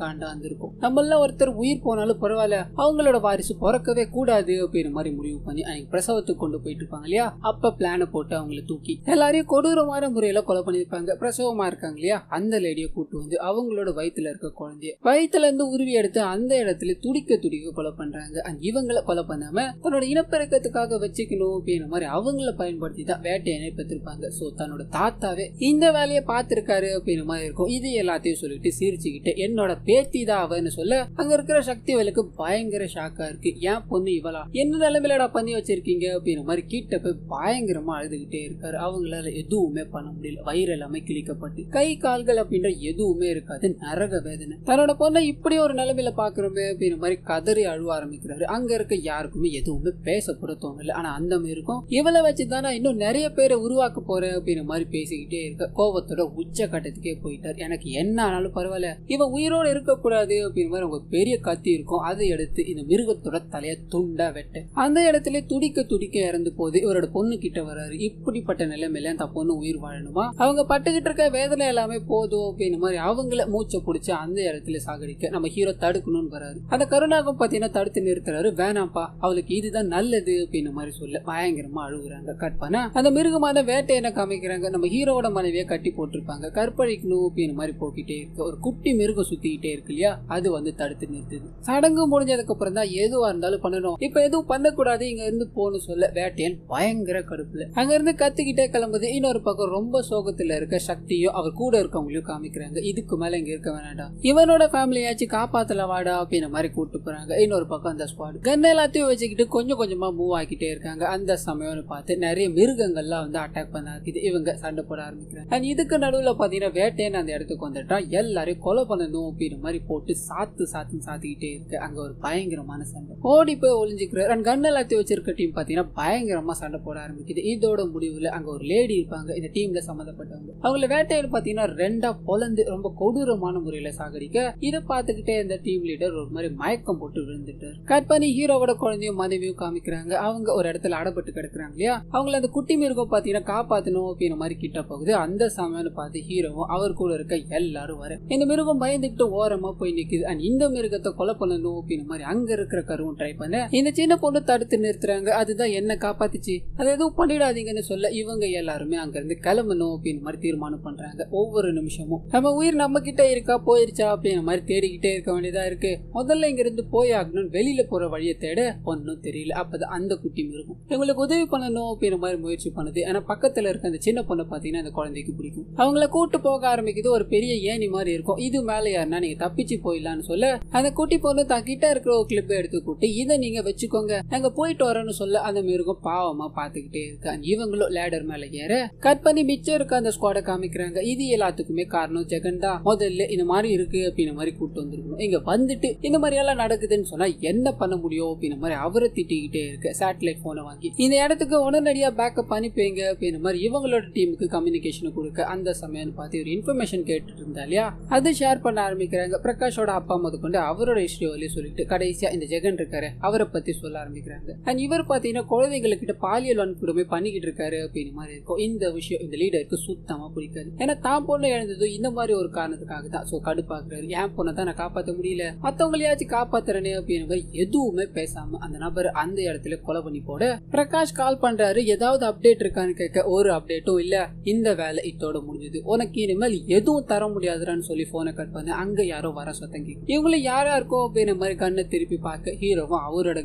காண்டா இருந்திருக்கும். நம்மள ஒருத்தர் உயிர் போனாலும் பரவாயில்ல, அவங்களோட வாரிசு பிறக்கவே கூடாது அப்படின்ற மாதிரி முடிவு பண்ணி பிரசவத்துக்கு கொண்டு போயிட்டு இருப்பாங்க இல்லையா, அப்ப பிளான போட்டு அவங்களை தூக்கி எல்லாரையும் கொடூரமான முறையில கொலை பண்ணிருப்பாங்க. பிரசவமா இருக்காங்க இல்லையா, அந்த லேடியை கூட்டு வந்து அவங்களோட வயிற்றுல இருக்க குழந்தைய வயிற்றுல இருந்து உருவி எடுத்து அந்த இடத்துல துடிக்க துடிக்க கொலை பண்றாங்க. இவங்களை கொலை பண்ணாம தன்னோட இனப்பெருக்கத்துக்காக வச்சுக்கணும் அப்படின்ற மாதிரி அவங்கள பயன்படுத்தி தான் வேட்டையனை பெற்றிருப்பாங்க. சோ தன்னோட தாத்தாவே இந்த வேலையை பார்த்திருக்காரு அப்படின்ற மாதிரி இருக்கும். இது எல்லாத்தையும் சொல்லிட்டு சிரிச்சுக்கிட்டு என்னோட பேத்தி தான் அவன்னு சொல்ல அங்க இருக்கிற சக்திவேலுக்கு பயங்கர ஷாக்கா இருக்கு. ஏன் பொண்ணு இவளா, என்ன நிலைமையிலடா பண்ணி வச்சிருக்கீங்க அப்படின்ற மாதிரி கிட்ட போய் பயங்கரமா அழுதுகிட்டே இருக்காரு. அவங்களால எதுவுமே பண்ண முடியல. வயிறு எல்லாமே கிழிக்கப்பட்டு கை கால்கள் அப்படின்ற எதுவுமே இருக்காது. நரக வேதனை. தன்னோட பொண்ணை இப்படி ஒரு நிலைமையில பாக்குறோமே அப்படின்ற மாதிரி கதறி அழுவ ஆரம்பிக்கிறாரு. அங்க இருக்க யாருக்குமே எதுவுமே பேசப்பட தோணல. ஆனா அந்த இருக்கும் இவளை வச்சுதானா இன்னும் நிறைய பேரை உருவாக்க போறேன் அப்படின்ற மாதிரி பேசிக்கிட்டே இருக்க கோபத்தோட உச்ச கட்டத்துக்கே போயிட்டார். எனக்கு என்ன ஆனாலும் பரவாயில்ல, இவன் உயிரோட இருக்க கூடாது அப்படின்ற மாதிரி ஒரு பெரிய கத்தி இருக்கும். அதை எடுத்து இந்த மிருகத்தோட தலைய துண்டா வெட்ட அந்த இடத்துல துடிக்க துடிக்க இறந்து போகுது. இவரோட பொண்ணு கிட்ட வராரு. இப்படிப்பட்ட நிலைமையில அந்த பொண்ணு உயிர் வாழணுமா, அவங்க பட்டுக்கிட்டு இருக்க வேதனை எல்லாமே போதும் அப்படின்ற மாதிரி அவங்கள மூச்சை பிடிச்சு அந்த இடத்துல சாகடிக்க நம்ம ஹீரோ தடுக்கணும்னு வராரு. அந்த கருணாகம் பாத்தீங்கன்னா தடுத்து நிறுத்துறாரு. வேணாம்பா, அவளுக்கு இதுதான் நல்லது அப்படின்ற மாதிரி சொல்ல பயங்கரமா அழுகுறாங்க. கட் பண்ணா அந்த மிருகமான வேட்டையனை காமிக்கிறாங்க. நம்ம ஹீரோவோட மனைவியை கட்டி போட்டிருப்பாங்க. கற்பழிக்கணும் அப்படின்ற மாதிரி போக்கிட்டே இருக்கு. ஒரு குட்டி மிருகம் சுத்திக்கிட்டே இருக்கு இல்லையா, அது வந்து தடுத்து நிறுத்துது. சடங்கு முடிஞ்சதுக்கு அப்புறம் தான் எதுவா இருந்தாலும் பண்ணணும், இப்ப எதுவும் பண்ணக்கூடாது, இங்க இருந்து போன்னு சொல்ல வேட்டையன் பயங்கர கடுப்புல அங்க இருந்து கத்திக்கிட்டே கிளம்புது. இன்னொரு பக்கம் ரொம்ப சோகத்துல இருக்க சக்தியும் அவர் கூட இருக்கவங்களையும் காமிக்கிறாங்க. இதுக்கு மேல இங்க இருக்க வேணாம், இவனோட ஃபேமிலியாச்சும் காப்பாத்தல வாடா அப்படின்ற மாதிரி கூப்பிட்டு போறாங்க. இன்னொரு பக்கம் அந்த ஸ்குவாட் கன் எல்லாத்தையும் வச்சுக்கிட்டு கொஞ்சம் கொஞ்சமா மூவ் ஆகிட்டே இருக்காங்க. அந்த சமயம்னு பார்த்து நிறைய மிருகங்கள்லாம் வந்து அட்டாக் பண்ண ஆரம்பிக்குது. இவங்க சண்டை போட ஆரம்பிக்கிறாங்க. அண்ட் இதுக்கு நடுவில் பாத்தீங்கன்னா வேட்டைன்னு அந்த இடத்துக்கு வந்துட்டா எல்லாரையும் கொலை பண்ணணும் அப்படின்ற மாதிரி போட்டு சாத்திக்கிட்டே இருக்கு. அங்க ஒரு பயங்கரமான சண்டை. ஓடி போய் ஒளிஞ்சுக்கிறார். அண்ட் கன் எல்லாத்தையும் வச்சிருக்க டீம் பாத்தீங்கன்னா பயங்கரமா சண்டை போட ஆரம்பிக்குது. இதோட முடிவுல அங்க ஒரு லேடி இருப்பாங்க இந்த டீம்ல சம்பந்தப்பட்டவங்க. அவங்கள வேட்டையில பாத்தீங்கன்னா ரெண்டா பொலந்து ரொம்ப கொடூரமான முறையில சாகடிக்க இதை பார்த்துக்கிட்டே இந்த டீம் லீடர் ஒரு மாதிரி மயக்கம் போட்டு விழுந்துட்டார். கட் பண்ணி ஹீரோவோட குழந்தையும் மனைவியும் காமிக்கிறாங்க. அவங்க ஒரு இடத்துல அடப்பட்டு கிடக்குறாங்க இல்லையா, அவங்கள அந்த குட்டி மிருகம் பாத்தீங்கன்னா காப்பாத்தணும் அப்படின்ற மாதிரி கிட்ட போகுது. அந்த சமயம்னு பார்த்து ஹீரோவும் அவர் கூட இருக்க எல்லாரும் வர இந்த மிருகம் பயந்துகிட்டு ஓரமா போய் நிக்குது. அண்ட் இந்த மிருகத்தை கொலை பண்ணணும் அப்படின்ற மாதிரி அங்க இருக்கிற கருவும் ட்ரை பண்ண இந்த சின்ன பொண்ணு தடுத்து நிறுத்துறாங்க. அதுதான் என்ன காப்பாத்துச்சு, அதை எதுவும் பண்ணிடாதீங்கன்னு சொல்ல இவங்க எல்லாருமே அங்க இருந்து கிளம்பணும் அப்படின்னு மாதிரி தீர்மானம் பண்றாங்க. ஒவ்வொரு நிமிஷமும் நம்ம உயிர் நம்ம கிட்ட இருக்கா போயிருச்சா அப்படின்ற மாதிரி தேடிக்கிட்டே இருக்க வேண்டியதா இருக்கு. முதல்ல இங்க இருந்து போய் ஆகணும், வெளியில போற வழியை தேட ஒன்னும் தெரியல. அப்பதான் அந்த குட்டி மிருகம் இவங்களுக்கு உதவி பண்ணணும் அப்படின்ற மாதிரி முயற்சி பண்ணுது. ஆனா பக்கத்துல இருக்க அந்த சின்ன பொண்ணை பாத்தீங்கன்னா அந்த குழந்தைக்கு பிடிக்கும். அவங்கள கூட்டு போக ஆரம்பிக்குது. ஒரு பெரிய ஏணி மாதிரி இருக்கும். இது மேல யாருன்னா நீங்க தப்பிச்சு போயிடலான்னு சொல்ல அந்த குட்டி பொண்ணு தான் கிட்ட இருக்கிற ஒரு கிளிப் எடுத்து கூட்டு இதை நீங்க வச்சுக்கோங்க நாங்க போயிட்டு வரோம்னு சொல்ல அந்த மிருகம் பாவமா பாத்துக்கிட்டே இருக்கு. இவங்களும் லேடர் மேல ஏற கட் பண்ணி மிச்சம் இருக்க அந்த ஸ்குவாட காமிக்கிறாங்க. இது எல்லாத்துக்குமே காரணம் ஜெகன் தான். முதல்ல இந்த மாதிரி இருக்கு அப்படின்ற மாதிரி கூட்டு வந்திருக்கணும். இங்க வந்துட்டு இந்த மாதிரி எல்லாம் நடக்குதுன்னு சொன்னா என்ன பண்ண முடியும் அப்படின்ற மாதிரி அவரை திட்டிக்கிட்டே இருக்கு. சேட்டலைட் போனை வாங்கி இந்த இடத்துக்கு உடனடியா பேக்கப் அனுப்பிங்க அப்படின்ற மாதிரி இவங்களோட டீமுக்கு கம்யூனிகேஷன் கொடுக்க அந்த சமயம் பார்த்து ஒரு இன்ஃபர்மேஷன் கேட்டுட்டு இருந்தா இல்லையா, அது ஷேர் பண்ண ஆரம்பிக்கிறாங்க. பிரகாஷோட அப்பா முதற்கொண்டு அவரோட ஹிஸ்டரி சொல்லிட்டு கடைசியா இந்த ஜெகன் இருக்காரு அவரை பத்தி சொல்ல ஆரம்பிக்கிறாங்க. அண்ட் இவர் பாத்தீங்கன்னா குழந்தைகளுக்கிட்ட பாலியல் வன்கொடுமை பண்ணிக்கிட்டு இருக்காரு அப்படின்னு மாதிரி இருக்கும். இந்த விஷயம் இந்த லீடருக்கு சுத்தமா பிடிக்காது. ஏன்னா தான் பொண்ணு இழந்தது இந்த மாதிரி ஒரு காரணத்துக்காக தான். சோ கடுப்பாக்குறாரு. என் பொண்ணை தான் நான் காப்பாற்ற முடியல, மத்தவங்களையாச்சும் காப்பாத்துறனே அப்படின்னு மாதிரி எதுவுமே பேசாம அந்த நபர் அந்த இடத்துல கொலை பண்ணி போட பிரகாஷ் கால் பண்றாரு. ஏதாவது அப்டேட் இருக்கான்னு கேட்க ஒரு அப்டேட்டும் இல்ல, இந்த வேலை இதோட முடிஞ்சது, உனக்கு இனிமேல் எதுவும் தர முடியாதுன்னு சொல்லி போனை கட் பண்ண அங்க யாரோ வர சத்தங்கி இவங்களை யாரா இருக்கோ அப்படின்ற மாதிரி கண்ணை திருப்பி பார்க்க ஹீரோவும் அவரோட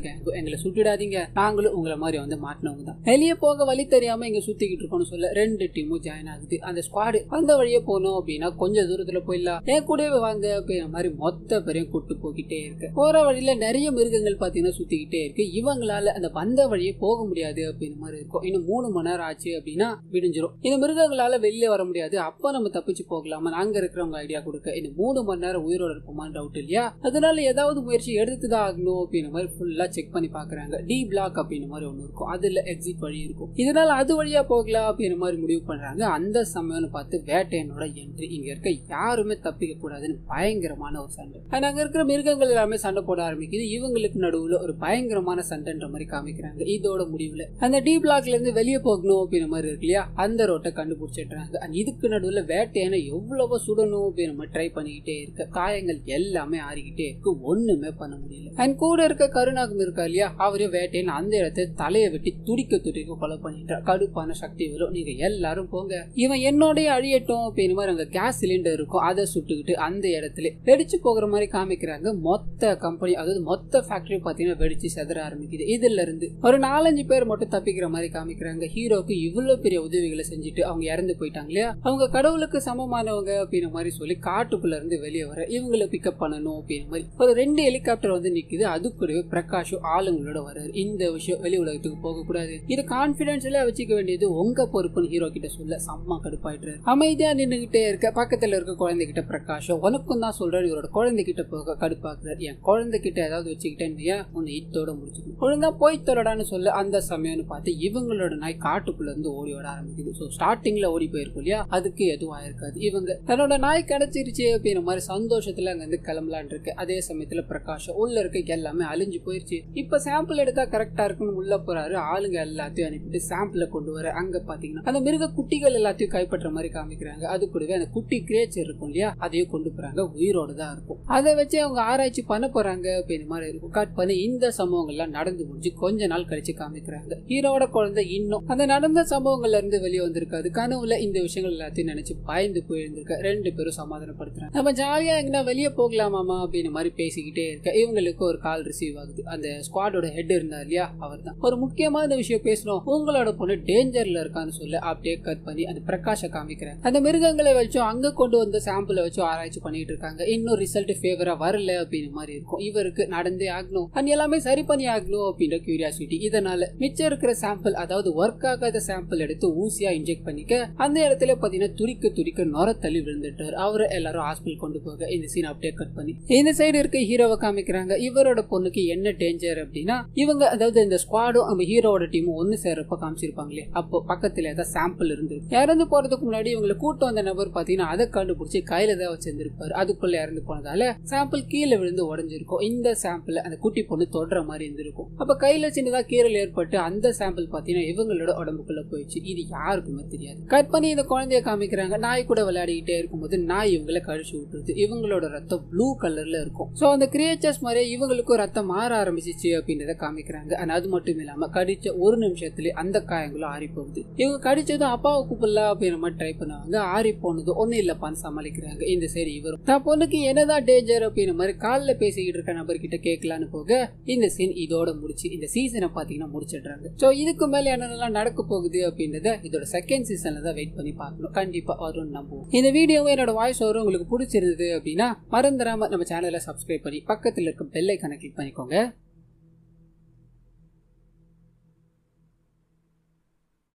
கேங்கும் எங்களை சுட்டிடாதீங்க, நாங்களும் உங்களை மாதிரி வந்து மாட்டினவங்க தான், வெளியே போக வழி தெரியாம இங்க சுத்திக்கிட்டு இருக்கோம்னு சொல்ல ரெண்டு டீமும் ஜாயின் ஆகுது. அந்த ஸ்குவாடு அந்த வழியே போனோம் அப்படின்னா கொஞ்சம் தூரத்துல போயிடலாம், என் கூடவே வாங்க அப்படின்ற மாதிரி மொத்த பேரையும் கூட்டு போகிட்டே இருக்கு. போற வழியில நிறைய மிருகங்கள் பாத்தீங்கன்னா சுத்திக்கிட்டே இருக்கு. இவங்களால அந்த வந்த வழியே போக முடியாது அப்படின்ற மாதிரி இருக்கும். இன்னும் 3 மணி நேரம் ஆச்சு அப்படின்னா விடிஞ்சிரும். இந்த மிருகங்களால வெளியே வர முடியாது, அப்ப நம்ம தப்பிச்சு போகலாமா அங்க இருக்கிறவங்க ஐடியா கொடுக்க இந்த 3 மணி நேரம் உயிரோட இருப்போமான்னு டவுட் இல்லையா, அதனால ஏதாவது முயற்சி எடுத்துதான் ஆகணும் அப்படின்ற மாதிரி ஃபுல்லா செக் பண்ணி பாக்குறாங்க. டி பிளாக் அப்படின்ற மாதிரி ஒண்ணு இருக்கும், அதுல எக்ஸிட் வழி இருக்கும், இதனால அது வழியா போகலாம் அப்படின்ற மாதிரி முடிவு பண்றாங்க. அந்த சமயம்னு பார்த்து வேட்டையனோட என்ட்ரி. இங்க இருக்க யாருமே தப்பிக்க கூடாதுன்னு பயங்கரமான ஒரு சண்டை. அங்க இருக்கிற மிருகங்கள் எல்லாமே சண்டை போட ஆரம்பிக்குது. இவங்களுக்கு நடுவுல ஒரு பயங்கரமான சண்டைன்ற மாதிரி காமிக்கிறாங்க. இதோட முடிவுல அந்த டி பிளாக்ல இருந்து வெளியே போகணும் அப்படின்ற மாதிரி இருக்கு இல்லையா, அந்த ரோட்டை கண்டுபிடிச்சிடுறாங்க. இதுக்கு நடுவுல வேட்டையனை எவ்வளவு சுடணும் அப்படின்னு மாதிரி ட்ரை பண்ணிக்கிட்டே இருக்க காயங்கள் எல்லாமே ஆறிக்கிட்டே இருக்கு, ஒண்ணுமே பண்ண முடியல. அண்ட் கூட இருக்க கருணாகம் இருக்கா இல்லையா, அவரே வேட்டையன் அந்த இடத்தை தலையை வெட்டி துடிக்க கொலை பண்ணிட்டார். கடுப்பான சக்தி வரும், நீங்க எல்லாரும் போங்க, இவன் என்னோடய அழியட்டும் அப்படின்னு மாதிரி அங்க கேஸ் சிலிண்டர் இருக்கும், அதை சுட்டுக்கிட்டு அந்த இடத்துல வெடிச்சு போகிற மாதிரி காமிக்கிறாங்க. மொத்த கம்பெனி அதாவது மொத்த ஃபேக்டரி பாத்தீங்கன்னா வெடிச்சு செதற ஆரம்பிக்குது. இதுல இருந்து ஒரு 4-5 பேர் மட்டும் தப்பிக்கிற மாதிரி காமிக்கிறாங்க. ஹீரோக்கு இவ்வளவு பெரிய உதவிகளை செஞ்சுட்டு அவங்க இறந்து போயிட்டாங்க இல்லையா, அவங்க கடவுளுக்கு சமமானவங்க அப்படின்ற மாதிரி சொல்லி காட்டுக்குள்ள இருந்து வெளியே வர இவங்களை பிக்கப் பண்ணணும் அப்படின்ற மாதிரி ஒரு 2 ஹெலிகாப்டர் வந்து நிக்குது. அது கூடவே பிரகாஷும் ஆளுங்களோட வர்றாரு. இந்த விஷயம் வெளி உலகத்துக்கு போக கூடாது, இது கான்பிடன்ஸ்ல வச்சுக்க வேண்டியது உங்க பொறுப்புன்னு ஹீரோ கிட்ட சொல்ல செம்ம கடுப்பாயிட்டு அமைதியா நின்னுகிட்டே இருக்க. பக்கத்துல இருக்க குழந்தைகிட்ட பிரகாஷும் உனக்கும் தான் சொல்றாரு, இவரோட குழந்தைகிட்ட போக கடுப்பாக்குறாரு. என் குழந்தைகிட்ட ஏதாவது வச்சுக்கிட்டேன்னு உன்னை இதோட முடிச்சுக்கணும், ஒழுங்கா போய் தொலைடான்னு சொல்ல அந்த சமயம்னு பார்த்து இவங்களோட நாய் காட்டுக்குள்ள இருந்து ஓடி வர ஆரம்பிக்குது. சோ ஸ்டார்டிங்ல ஓடி போயிருக்கும் இல்லையா, அதுக்கு எதுவும் ஆயிருக்காது. இவங்க தன்னோட நாய் கிடைச்சிருச்சு அப்படின்ற மாதிரி சந்தோஷத்துல அங்க இருந்து கிளம்பலான் இருக்கு. அதே சமயத்துல பிரகாஷ் உள்ள இருக்க எல்லாமே அழிஞ்சு போயிருச்சு. இப்ப சாம்பிள் எடுத்தா கரெக்டா இருக்குன்னு உள்ள போறாரு. ஆளுங்க எல்லாத்தையும் அனுப்பிட்டு சாம்பிளை கொண்டு வர அங்க பாத்தீங்கன்னா அந்த மிருக குட்டிகள் எல்லாத்தையும் கைப்பற்ற மாதிரி காமிக்கிறாங்க. அது கூடவே அந்த குட்டி கிரியேச்சர் இருக்கும் இல்லையா, அதையும் கொண்டு போறாங்க, உயிரோட தான் இருக்கும். அதை வச்சு அவங்க ஆராய்ச்சி பண்ண போறாங்க அப்படின்ற மாதிரி இருக்கும். கட் பண்ணி இந்த சம்பவங்கள்லாம் நடந்து முடிஞ்சு கொஞ்ச நாள் கழிச்சு காமிக்கிறாங்க. ஹீரோட குழந்தை இன்னும் அந்த நடந்த சம்பவங்கள்ல இருந்து வெளியே வந்திருக்காது. கனவுல இந்த விஷயங்கள் எல்லாத்தையும் நினைச்சு பயந்து போயிருந்திருக்க. 2 பேரும் சமாதானப்படுத்துறாங்க. நம்ம ஜாலியா எங்கன்னா வெளியே போகலாமாமா அப்படின்னு மாதிரி பேசிக்கிட்டே இருக்க இவங்களுக்கு ஒரு கால் ரிசீவ் ஆகுது. அந்த ஸ்குவாடோட ஹெட் இருந்தார் இல்லையா, அவர் தான் ஒரு முக்கியமான விஷயம் பேசணும், உங்களோட பொண்ணு டேஞ்சர்ல இருக்கான்னு சொல்ல அப்படியே கட் பண்ணி அந்த பிரகாஷ காமிக்கிறாங்க. அந்த மிருகங்களை வச்சும் அங்க கொண்டு வந்த சாம்பிளை வச்சு ஆராய்ச்சி பண்ணிட்டு இருக்காங்க. இன்னும் ரிசல்ட் ஃபேவரா வரல அப்படின்னு மாதிரி இருக்கும். இவருக்கு நடந்தே ஆகணும் அண்ட் எல்லாமே சரி பண்ணி ஆகணும் அப்படின்ற கியூரியாசிட்டி. இதனால மிச்சம் இருக்கிற சாம்பிள், அதாவது ஒர்க் ஆகாத சாம்பிள் எடுத்து ஊசியா இன்ஜெக்ட் பண்ணிக்க அந்த இடத்துல பாத்தீங்கன்னா துடிக்க துடிக்க நொர தள்ளி விழுந்துட்டார். அவரை எல்லாரும் ஹாஸ்பிட்டல் கொண்டு போக இந்த சீன் அப்படியே கட் பண்ணி இந்த சைடு இருக்க ஹீரோவை காமிக்கிறாங்க. இவரோட பொண்ணுக்கு என்ன டேஞ்சர் அப்படின்னா, இவங்க அதாவது இந்த ஸ்குவாடும் நம்ம ஹீரோட டீமும் ஒன்னு சேர்றப்ப காமிச்சிருப்பாங்களே, அப்போ பக்கத்துல ஏதாவது சாம்பிள் இருந்து இறந்து போறதுக்கு முன்னாடி இவங்களை கூட்டம் வந்த நபர் பாத்தீங்கன்னா அதை கண்டுபிடிச்சி கையில தான் வச்சிருந்திருப்பாரு. அதுக்குள்ள இறந்து போனதால சாம்பிள் கீழே விழுந்து உடஞ்சிருக்கும். இந்த சாம்பிள் அந்த குட்டி பொண்ணு தொடர மாதிரி இருந்திருக்கும். அப்ப கையில சின்னதா கீரல் ஏற்பட்டு அந்த சாம்பிள் பாத்தீங்கன்னா இவங்களோட உடம்புக்குள்ள போயிடுச்சு. இது யாருக்குமே தெரியாது. கட் பண்ணி இந்த குழந்தைய காமிக்கிறாங்க. நாய் கூட விளையாடிக்கிட்டே இருக்கும்போது நாய் இவங்களை கழிச்சு விட்டுருது. இவங்களோட ரத்தம் ப்ளூ கலர்ல இருக்கும். சோ அந்த கிரியேச்சர்ஸ் மாதிரி இவங்களுக்கும் ரத்தம் மாற ஆரம்பிச்சிச்சு அப்படின்றத காமிக்கிறாங்க. அது மட்டும் இல்லாம கடிச்ச ஒரு நிமிஷத்துல அந்த காயங்களும் ஆறி போகுது. இவங்க கடிச்சதும் அப்பாவை கூப்பிடலாம் அப்படின்ற மாதிரி ட்ரை பண்ணுவாங்க. ஆறி போனது ஒன்னும் இல்லப்பான்னு சமாளிக்கிறாங்க. இந்த சரி இவரும் தான் பொண்ணுக்கு என்னதான் டேஞ்சர் அப்படின்ற மாதிரி காலில் பேசிக்கிட்டு இருக்க நபர்கிட்ட கேட்கலான்னு போக இந்த சீன் இதோட முடிச்சு இந்த சீசனை பாத்தீங்கன்னா முடிச்சிடுறாங்க. சோ இதுக்கு மேல என்னென்னலாம் நடக்க போகுது அப்படின்றத இதோட செகண்ட் சீசன்ல தான் வெயிட் பண்ணி பார்க்கணும். கண்டிப்பா வரும் நம்புவோம். இந்த வீடியோவை என்னோட வாய்ஸ் ஓவர் உங்களுக்கு பிடிச்சிருந்தது அப்படின்னா மறந்துடாம நம்ம சேனலை சப்ஸ்கிரைப் பண்ணி பக்கத்தில் இருக்க பெல் ஐகானை கிளிக் பண்ணிக்கோங்க.